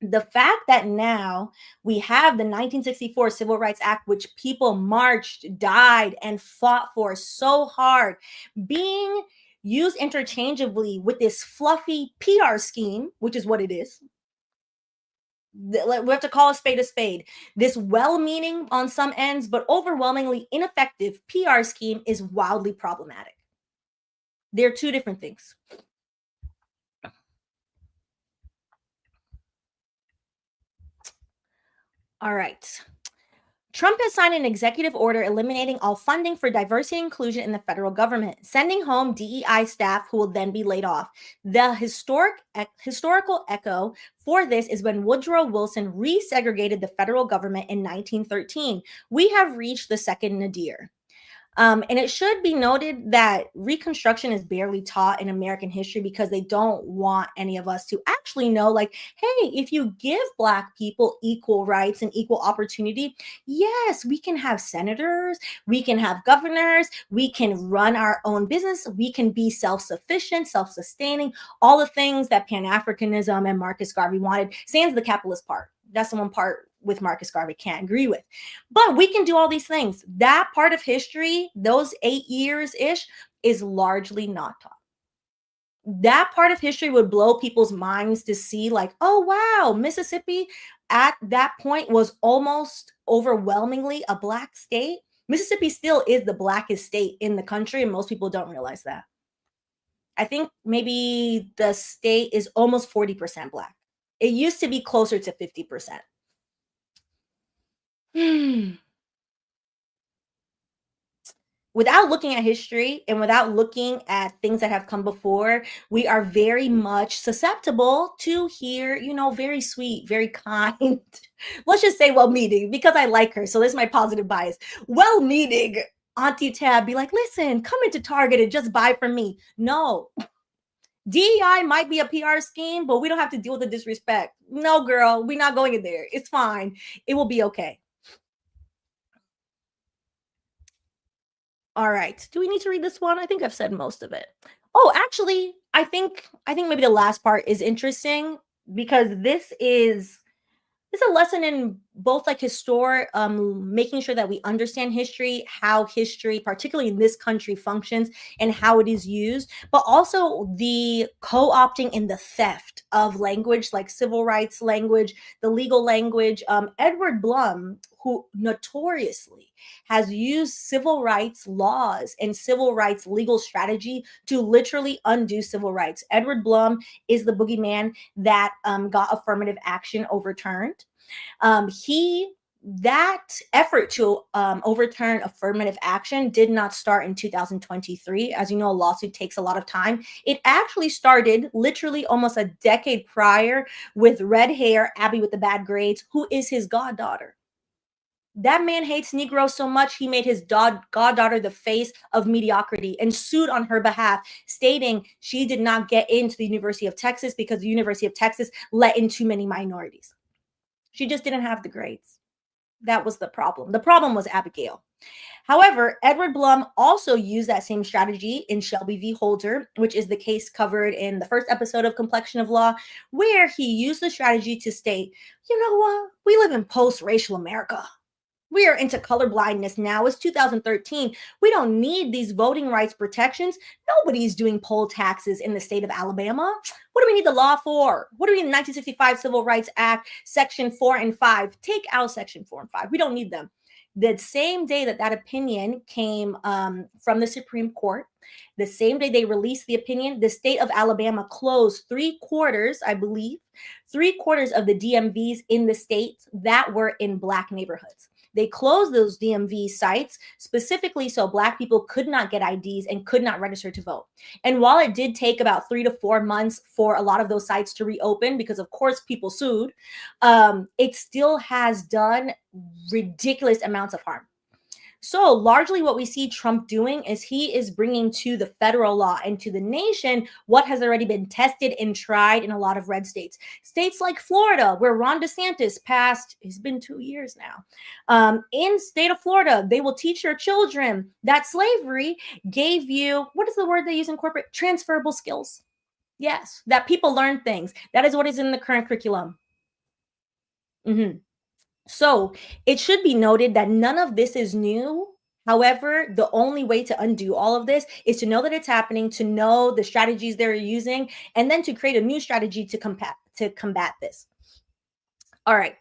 The fact that now we have the 1964 Civil Rights Act, which people marched, died, and fought for so hard, being used interchangeably with this fluffy PR scheme, which is what it is. We have to call a spade. This well-meaning on some ends, but overwhelmingly ineffective PR scheme is wildly problematic. They're two different things. All right. Trump has signed an executive order eliminating all funding for diversity and inclusion in the federal government, sending home DEI staff who will then be laid off. The historical echo for this is when Woodrow Wilson resegregated the federal government in 1913. We have reached the second nadir. And it should be noted that Reconstruction is barely taught in American history because they don't want any of us to actually know, like, hey, if you give Black people equal rights and equal opportunity, yes, we can have senators, we can have governors, we can run our own business, we can be self-sufficient, self-sustaining, all the things that Pan-Africanism and Marcus Garvey wanted, sans the capitalist part. That's the one part with Marcus Garvey can't agree with. But we can do all these things. That part of history, those 8 years-ish, is largely not taught. That part of history would blow people's minds to see, like, oh, wow, Mississippi at that point was almost overwhelmingly a Black state. Mississippi still is the Blackest state in the country, and most people don't realize that. I think maybe the state is almost 40% Black. It used to be closer to 50%. Without looking at history and without looking at things that have come before, we are very much susceptible to hear, very sweet, very kind, let's just say well-meaning, because I like her. So this is my positive bias. Well-meaning Auntie Tab be like, listen, come into Target and just buy from me. No. DEI might be a PR scheme, but we don't have to deal with the disrespect. No, girl, we're not going in there. It's fine. It will be okay. All right. Do we need to read this one? I think I've said most of it. Oh, actually, I think maybe the last part is interesting. because this is it's a lesson in both like making sure that we understand history, how history, particularly in this country, functions and how it is used, but also the co-opting and the theft of language, like civil rights language, the legal language. Edward Blum, who notoriously has used civil rights laws and civil rights legal strategy to literally undo civil rights. Edward Blum is the boogeyman that got affirmative action overturned. That effort to overturn affirmative action did not start in 2023. As you know, a lawsuit takes a lot of time. It actually started literally almost a decade prior with red hair, Abby with the bad grades, who is his goddaughter. That man hates Negroes so much, he made his goddaughter the face of mediocrity and sued on her behalf, stating she did not get into the University of Texas because the University of Texas let in too many minorities. She just didn't have the grades. That was the problem. The problem was Abigail. However, Edward Blum also used that same strategy in Shelby v. Holder, which is the case covered in the first episode of Complexion of Law, where he used the strategy to state, you know what? We live in post-racial America. We are into colorblindness now. It's 2013. We don't need these voting rights protections. Nobody's doing poll taxes in the state of Alabama. What do we need the law for? What do we need the 1965 Civil Rights Act, Section 4 and 5? Take out Section 4 and 5. We don't need them. The same day that opinion came from the Supreme Court, the same day they released the opinion, the state of Alabama closed 3/4, I believe, 3/4 of the DMVs in the state that were in Black neighborhoods. They closed those DMV sites specifically so Black people could not get IDs and could not register to vote. And while it did take about 3 to 4 months for a lot of those sites to reopen, because of course people sued, it still has done ridiculous amounts of harm. So largely what we see Trump doing is he is bringing to the federal law and to the nation what has already been tested and tried in a lot of red states. States like Florida, where Ron DeSantis passed, it's been 2 years now. In state of Florida, they will teach your children that slavery gave you, what is the word they use in corporate? Transferable skills. Yes, that people learn things. That is what is in the current curriculum. So it should be noted that none of this is new. However, the only way to undo all of this is to know that it's happening, to know the strategies they're using, and then to create a new strategy to combat this. All right.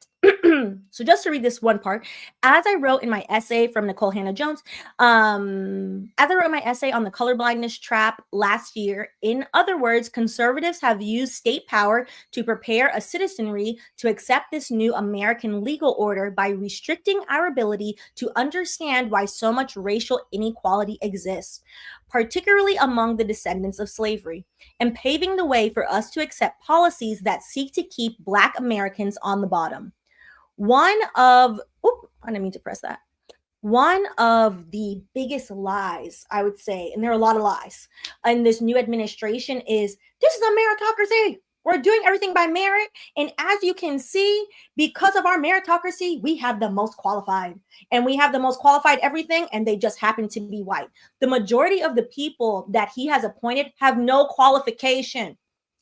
So just to read this one part, as I wrote in my essay from Nicole Hannah-Jones, as I wrote my essay on the colorblindness trap last year, in other words, conservatives have used state power to prepare a citizenry to accept this new American legal order by restricting our ability to understand why so much racial inequality exists, particularly among the descendants of slavery, and paving the way for us to accept policies that seek to keep Black Americans on the bottom. One of the biggest lies, I would say, and there are a lot of lies in this new administration, is this is a meritocracy. We're doing everything by merit. And as you can see, because of our meritocracy, we have the most qualified. And we have the most qualified everything, and they just happen to be white. The majority of the people that he has appointed have no qualification.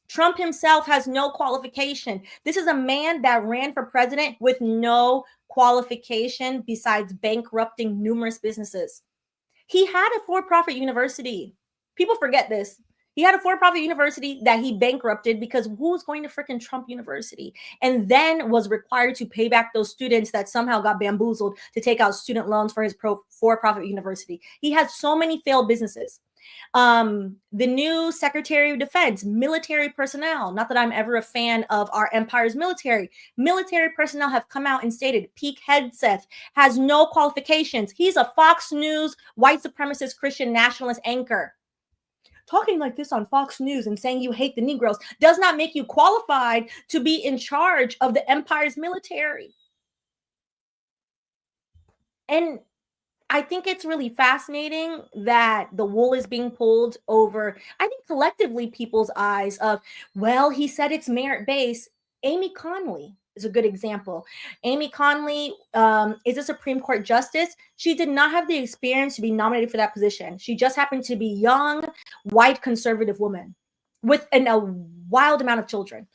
Trump himself has no qualification. This is a man that ran for president with no qualification besides bankrupting numerous businesses. He had a for-profit university. People forget this. He had a for-profit university that he bankrupted because who's going to freaking Trump University? And then was required to pay back those students that somehow got bamboozled to take out student loans for his for-profit university. He has so many failed businesses. The new Secretary of Defense, military personnel, not that I'm ever a fan of our empire's military personnel have come out and stated Pete Hegseth has no qualifications. He's a Fox News white supremacist Christian nationalist anchor. Talking like this on Fox News and saying you hate the Negroes does not make you qualified to be in charge of the empire's military. And I think it's really fascinating that the wool is being pulled over, I think collectively people's eyes of, well, he said it's merit-based. Amy Conley is a good example. Amy Conley is a Supreme Court justice. She did not have the experience to be nominated for that position. She just happened to be young, white, conservative woman with a wild amount of children.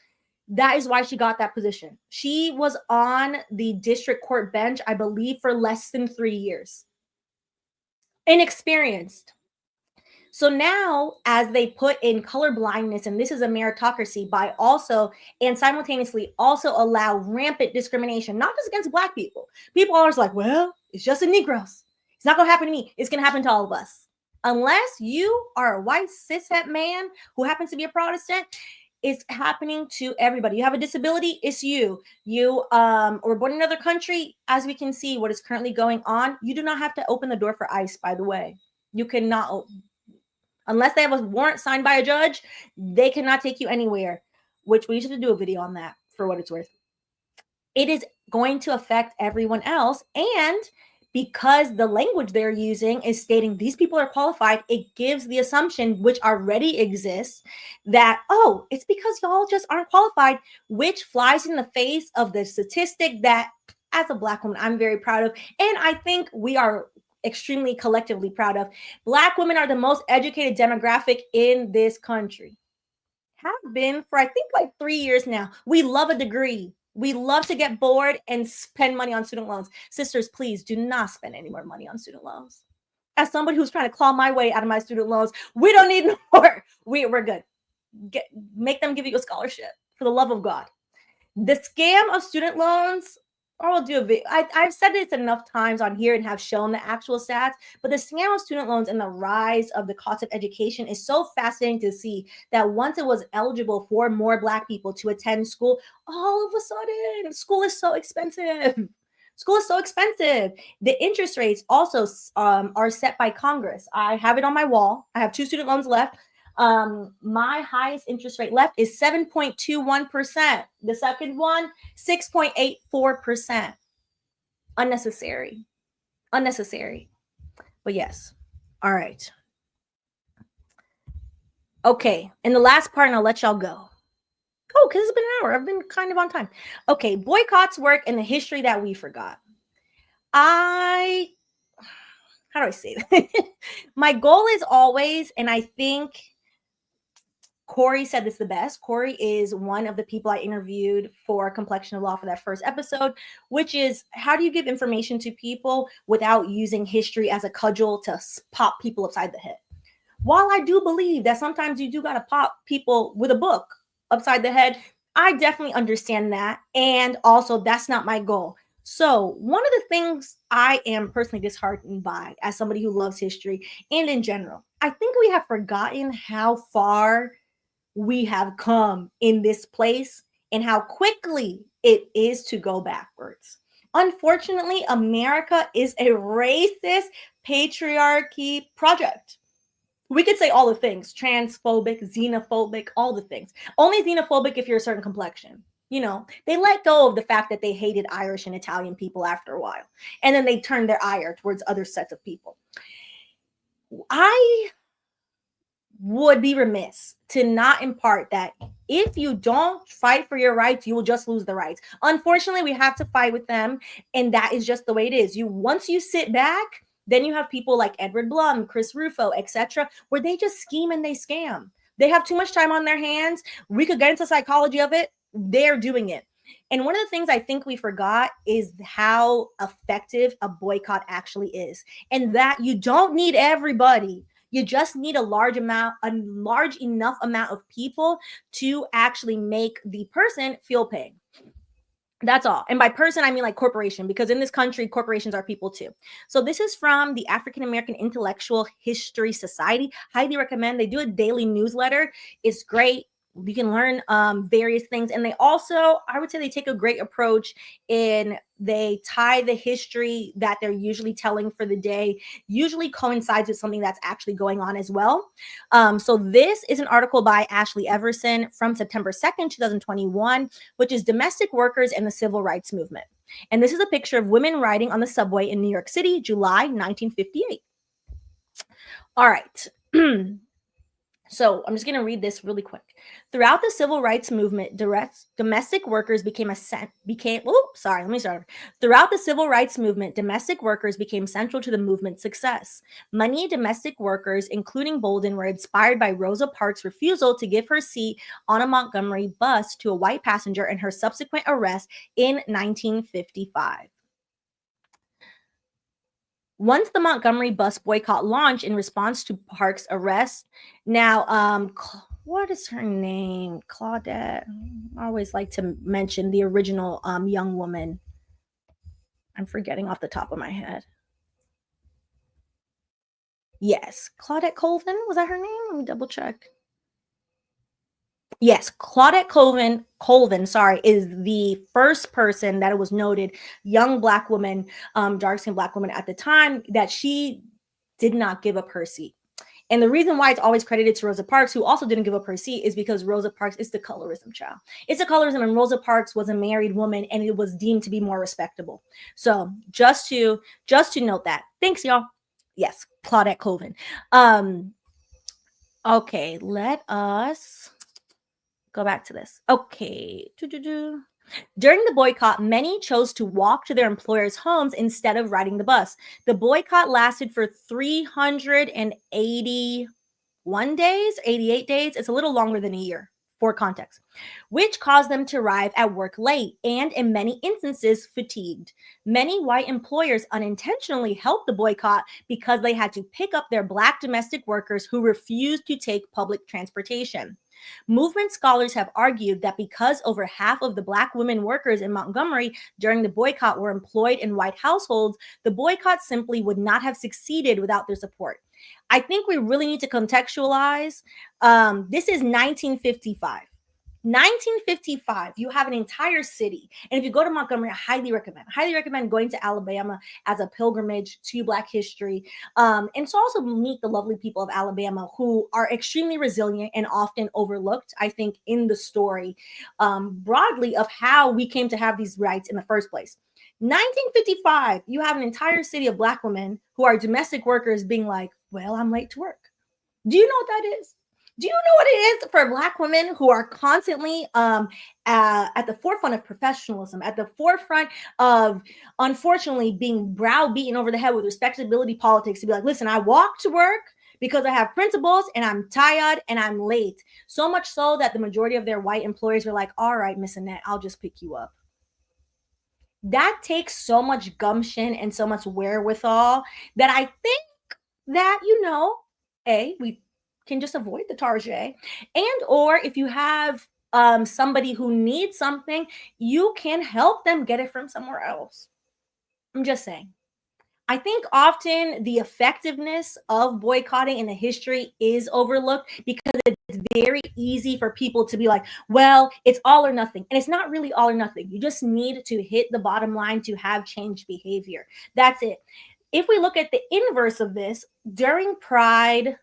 That is why she got that position. She was on the district court bench, I believe, for less than 3 years. Inexperienced. So now, as they put in color blindness, and this is a meritocracy, by also and simultaneously also allow rampant discrimination, not just against Black people. People are always like, well, it's just the Negroes. It's not going to happen to me. It's going to happen to all of us. Unless you are a white cishet man who happens to be a Protestant, it's happening to everybody. You have a disability, it's you. You were born in another country, as we can see what is currently going on. You do not have to open the door for ICE, by the way. You cannot, unless they have a warrant signed by a judge, they cannot take you anywhere, which we should do a video on that for what it's worth. It is going to affect everyone else. And because the language they're using is stating these people are qualified, it gives the assumption, which already exists, that, oh, it's because y'all just aren't qualified, which flies in the face of the statistic that, as a Black woman, I'm very proud of. And I think we are extremely collectively proud of. Black women are the most educated demographic in this country. Have been for, I think, like 3 years now. We love a degree. We love to get bored and spend money on student loans. Sisters, please do not spend any more money on student loans. As somebody who's trying to claw my way out of my student loans, we don't need no more. We're good. Make them give you a scholarship, for the love of God. The scam of student loans, or we'll do a video. I've said this enough times on here and have shown the actual stats, but the scam of student loans and the rise of the cost of education is so fascinating to see that once it was eligible for more Black people to attend school, all of a sudden, school is so expensive. School is so expensive. The interest rates also are set by Congress. I have it on my wall. I have 2 student loans left. My highest interest rate left is 7.21%. The second one, 6.84%. Unnecessary. But yes. All right. Okay. And the last part, and I'll let y'all go. Oh, because it's been an hour. I've been kind of on time. Okay. Boycotts work and the history that we forgot. How do I say that? My goal is always, and I think Corey said this the best. Corey is one of the people I interviewed for Complexion of Law for that first episode, which is, how do you give information to people without using history as a cudgel to pop people upside the head? While I do believe that sometimes you do got to pop people with a book upside the head, I definitely understand that. And also, that's not my goal. So one of the things I am personally disheartened by as somebody who loves history and in general, I think we have forgotten how far we have come in this place and how quickly it is to go backwards. Unfortunately, America is a racist patriarchy project. We could say all the things, transphobic, xenophobic, all the things. Only xenophobic if you're a certain complexion. You know, they let go of the fact that they hated Irish and Italian people after a while. And then they turned their ire towards other sets of people. I would be remiss to not impart that if you don't fight for your rights, you will just lose the rights. Unfortunately, we have to fight with them, and that is just the way it is. Once you sit back, then you have people like Edward Blum, Chris Rufo, etc., where they just scheme and they scam. They have too much time on their hands. We could get into psychology of it. They're doing it. And one of the things I think we forgot is how effective a boycott actually is, and that you don't need everybody. You just need a large enough amount of people to actually make the person feel pain. That's all. And by person, I mean like corporation, because in this country, corporations are people too. So this is from the African American Intellectual History Society. Highly recommend. They do a daily newsletter. It's great. You can learn various things. And they also, I would say they take a great approach in they tie the history that they're usually telling for the day, usually coincides with something that's actually going on as well. So this is an article by Ashley Everson from September 2nd, 2021, which is Domestic Workers and the Civil Rights Movement. And this is a picture of women riding on the subway in New York City, July 1958. All right. So I'm just going to read this really quick. Throughout the civil rights movement, domestic workers became Throughout the civil rights movement, domestic workers became central to the movement's success. Many domestic workers, including Bolden, were inspired by Rosa Parks' refusal to give her seat on a Montgomery bus to a white passenger and her subsequent arrest in 1955. Once the Montgomery bus boycott launched in response to Parks' arrest, now, what is her name? Claudette. I always like to mention the original young woman. I'm forgetting off the top of my head. Yes, Claudette Colvin. Was that her name? Let me double check. Yes, Claudette Colvin, sorry, is the first person that it was noted, young Black woman, dark-skinned Black woman at the time, that she did not give up her seat. And the reason why it's always credited to Rosa Parks, who also didn't give up her seat, is because Rosa Parks is the colorism child. It's a colorism, and Rosa Parks was a married woman, and it was deemed to be more respectable. So just to note that. Thanks, y'all. Yes, Claudette Colvin. Okay, let us go back to this. Okay. During the boycott, many chose to walk to their employers' homes instead of riding the bus. The boycott lasted for 381 days, 88 days. It's a little longer than a year, for context, which caused them to arrive at work late and, in many instances, fatigued. Many white employers unintentionally helped the boycott because they had to pick up their Black domestic workers who refused to take public transportation. Movement scholars have argued that because over half of the Black women workers in Montgomery during the boycott were employed in white households, the boycott simply would not have succeeded without their support. I think we really need to contextualize. This is 1955. 1955, you have an entire city. And if you go to Montgomery, I highly recommend going to Alabama as a pilgrimage to Black history. And to also meet the lovely people of Alabama who are extremely resilient and often overlooked, I think, in the story broadly of how we came to have these rights in the first place. 1955, you have an entire city of Black women who are domestic workers being like, well, I'm late to work. Do you know what that is? Do you know what it is for Black women who are constantly at the forefront of professionalism, at the forefront of, unfortunately, being browbeaten over the head with respectability politics to be like, listen, I walk to work because I have principles and I'm tired and I'm late. So much so that the majority of their white employers were like, all right, Miss Annette, I'll just pick you up. That takes so much gumption and so much wherewithal that I think that, we can just avoid the target, and or if you have somebody who needs something, you can help them get it from somewhere else. I'm just saying. I think often the effectiveness of boycotting in the history is overlooked because it's very easy for people to be like, well, it's all or nothing. And it's not really all or nothing. You just need to hit the bottom line to have changed behavior. That's it. If we look at the inverse of this, during Pride,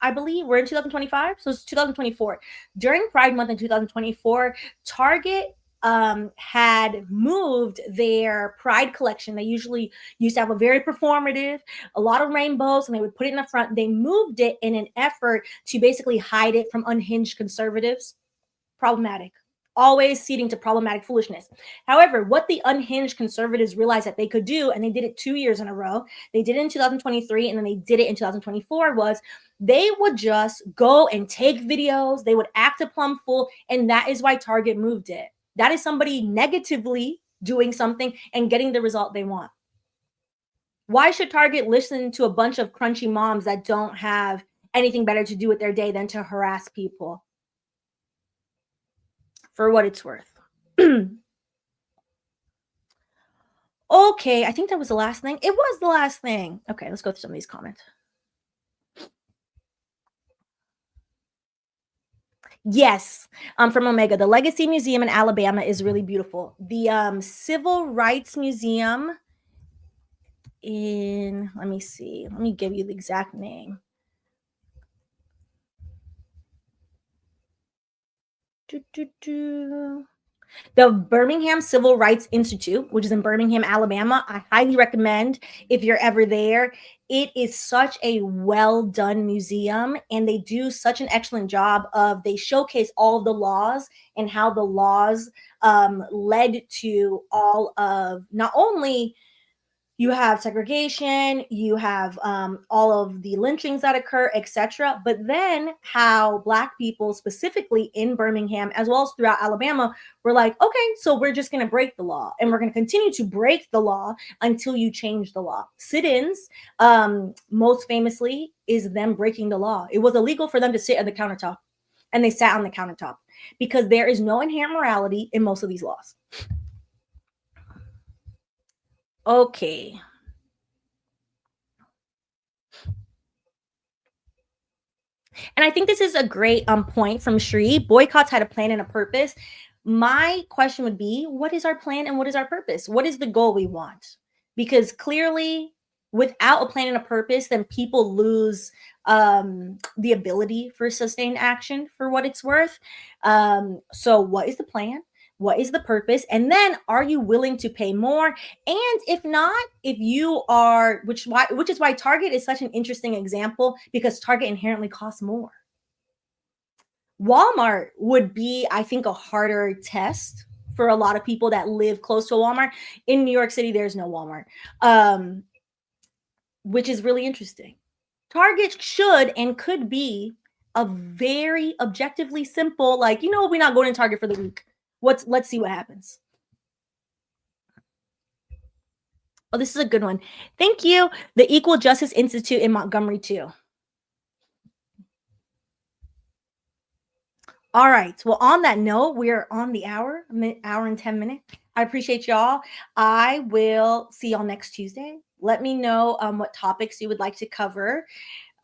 I believe we're in 2025, so it's 2024. During Pride Month in 2024, Target had moved their Pride collection. They usually used to have a very performative, a lot of rainbows, and they would put it in the front. They moved it in an effort to basically hide it from unhinged conservatives. Problematic. Always ceding to problematic foolishness. However, what the unhinged conservatives realized that they could do, and they did it 2 years in a row, they did it in 2023, and then they did it in 2024, was they would just go and take videos, they would act a plum fool, and that is why Target moved it. That is somebody negatively doing something and getting the result they want. Why should Target listen to a bunch of crunchy moms that don't have anything better to do with their day than to harass people? For what it's worth. Okay, I think that was the last thing. It was the last thing. Okay, let's go through some of these comments. Yes, from Omega. The Legacy Museum in Alabama is really beautiful. The Civil Rights Museum let me see. Let me give you the exact name. The Birmingham Civil Rights Institute, which is in Birmingham, Alabama, I highly recommend if you're ever there. It is such a well-done museum, and they do such an excellent job they showcase all of the laws and how the laws led to all of, not only you have segregation, you have all of the lynchings that occur, etc. But then how Black people, specifically in Birmingham, as well as throughout Alabama, were like, okay, so we're just going to break the law, and we're going to continue to break the law until you change the law. Sit-ins, most famously, is them breaking the law. It was illegal for them to sit at the countertop, and they sat on the countertop because there is no inherent morality in most of these laws. Okay. And I think this is a great point from Shri. Boycotts had a plan and a purpose. My question would be, what is our plan and what is our purpose? What is the goal we want? Because clearly, without a plan and a purpose, then people lose the ability for sustained action for what it's worth. So what is the plan? What is the purpose? And then are you willing to pay more? And if not, if you are, which is why Target is such an interesting example, because Target inherently costs more. Walmart would be, I think, a harder test for a lot of people that live close to a Walmart. In New York City, there's no Walmart, which is really interesting. Target should and could be a very objectively simple, like, you know, we're not going to Target for the week. Let's see what happens. Oh, this is a good one. Thank you. The Equal Justice Institute in Montgomery, too. All right. Well, on that note, we're on the hour and 10 minutes. I appreciate y'all. I will see y'all next Tuesday. Let me know what topics you would like to cover.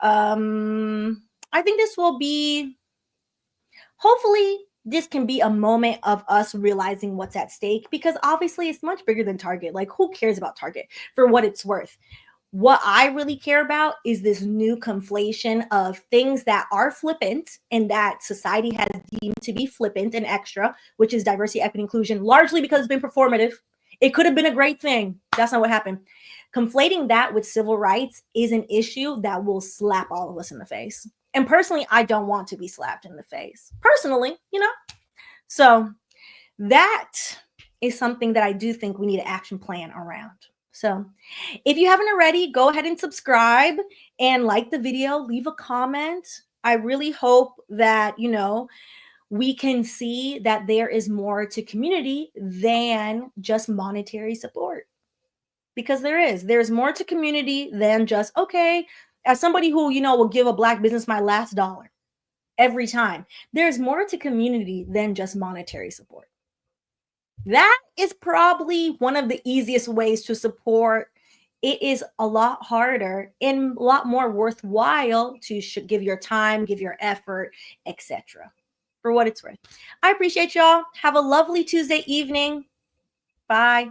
I think this will be, hopefully, this can be a moment of us realizing what's at stake, because obviously it's much bigger than Target. Like, who cares about Target for what it's worth? What I really care about is this new conflation of things that are flippant and that society has deemed to be flippant and extra, which is diversity, equity, inclusion, largely because it's been performative. It could have been a great thing. That's not what happened. Conflating that with civil rights is an issue that will slap all of us in the face. And personally, I don't want to be slapped in the face. Personally, you know? So that is something that I do think we need an action plan around. So if you haven't already, go ahead and subscribe and like the video, leave a comment. I really hope that, you know, we can see that there is more to community than just monetary support. Because there's more to community than just, okay, as somebody who, you know, will give a Black business my last dollar every time. There's more to community than just monetary support. That is probably one of the easiest ways to support. It is a lot harder and a lot more worthwhile to give your time, give your effort, etc. For what it's worth. I appreciate y'all. Have a lovely Tuesday evening. Bye.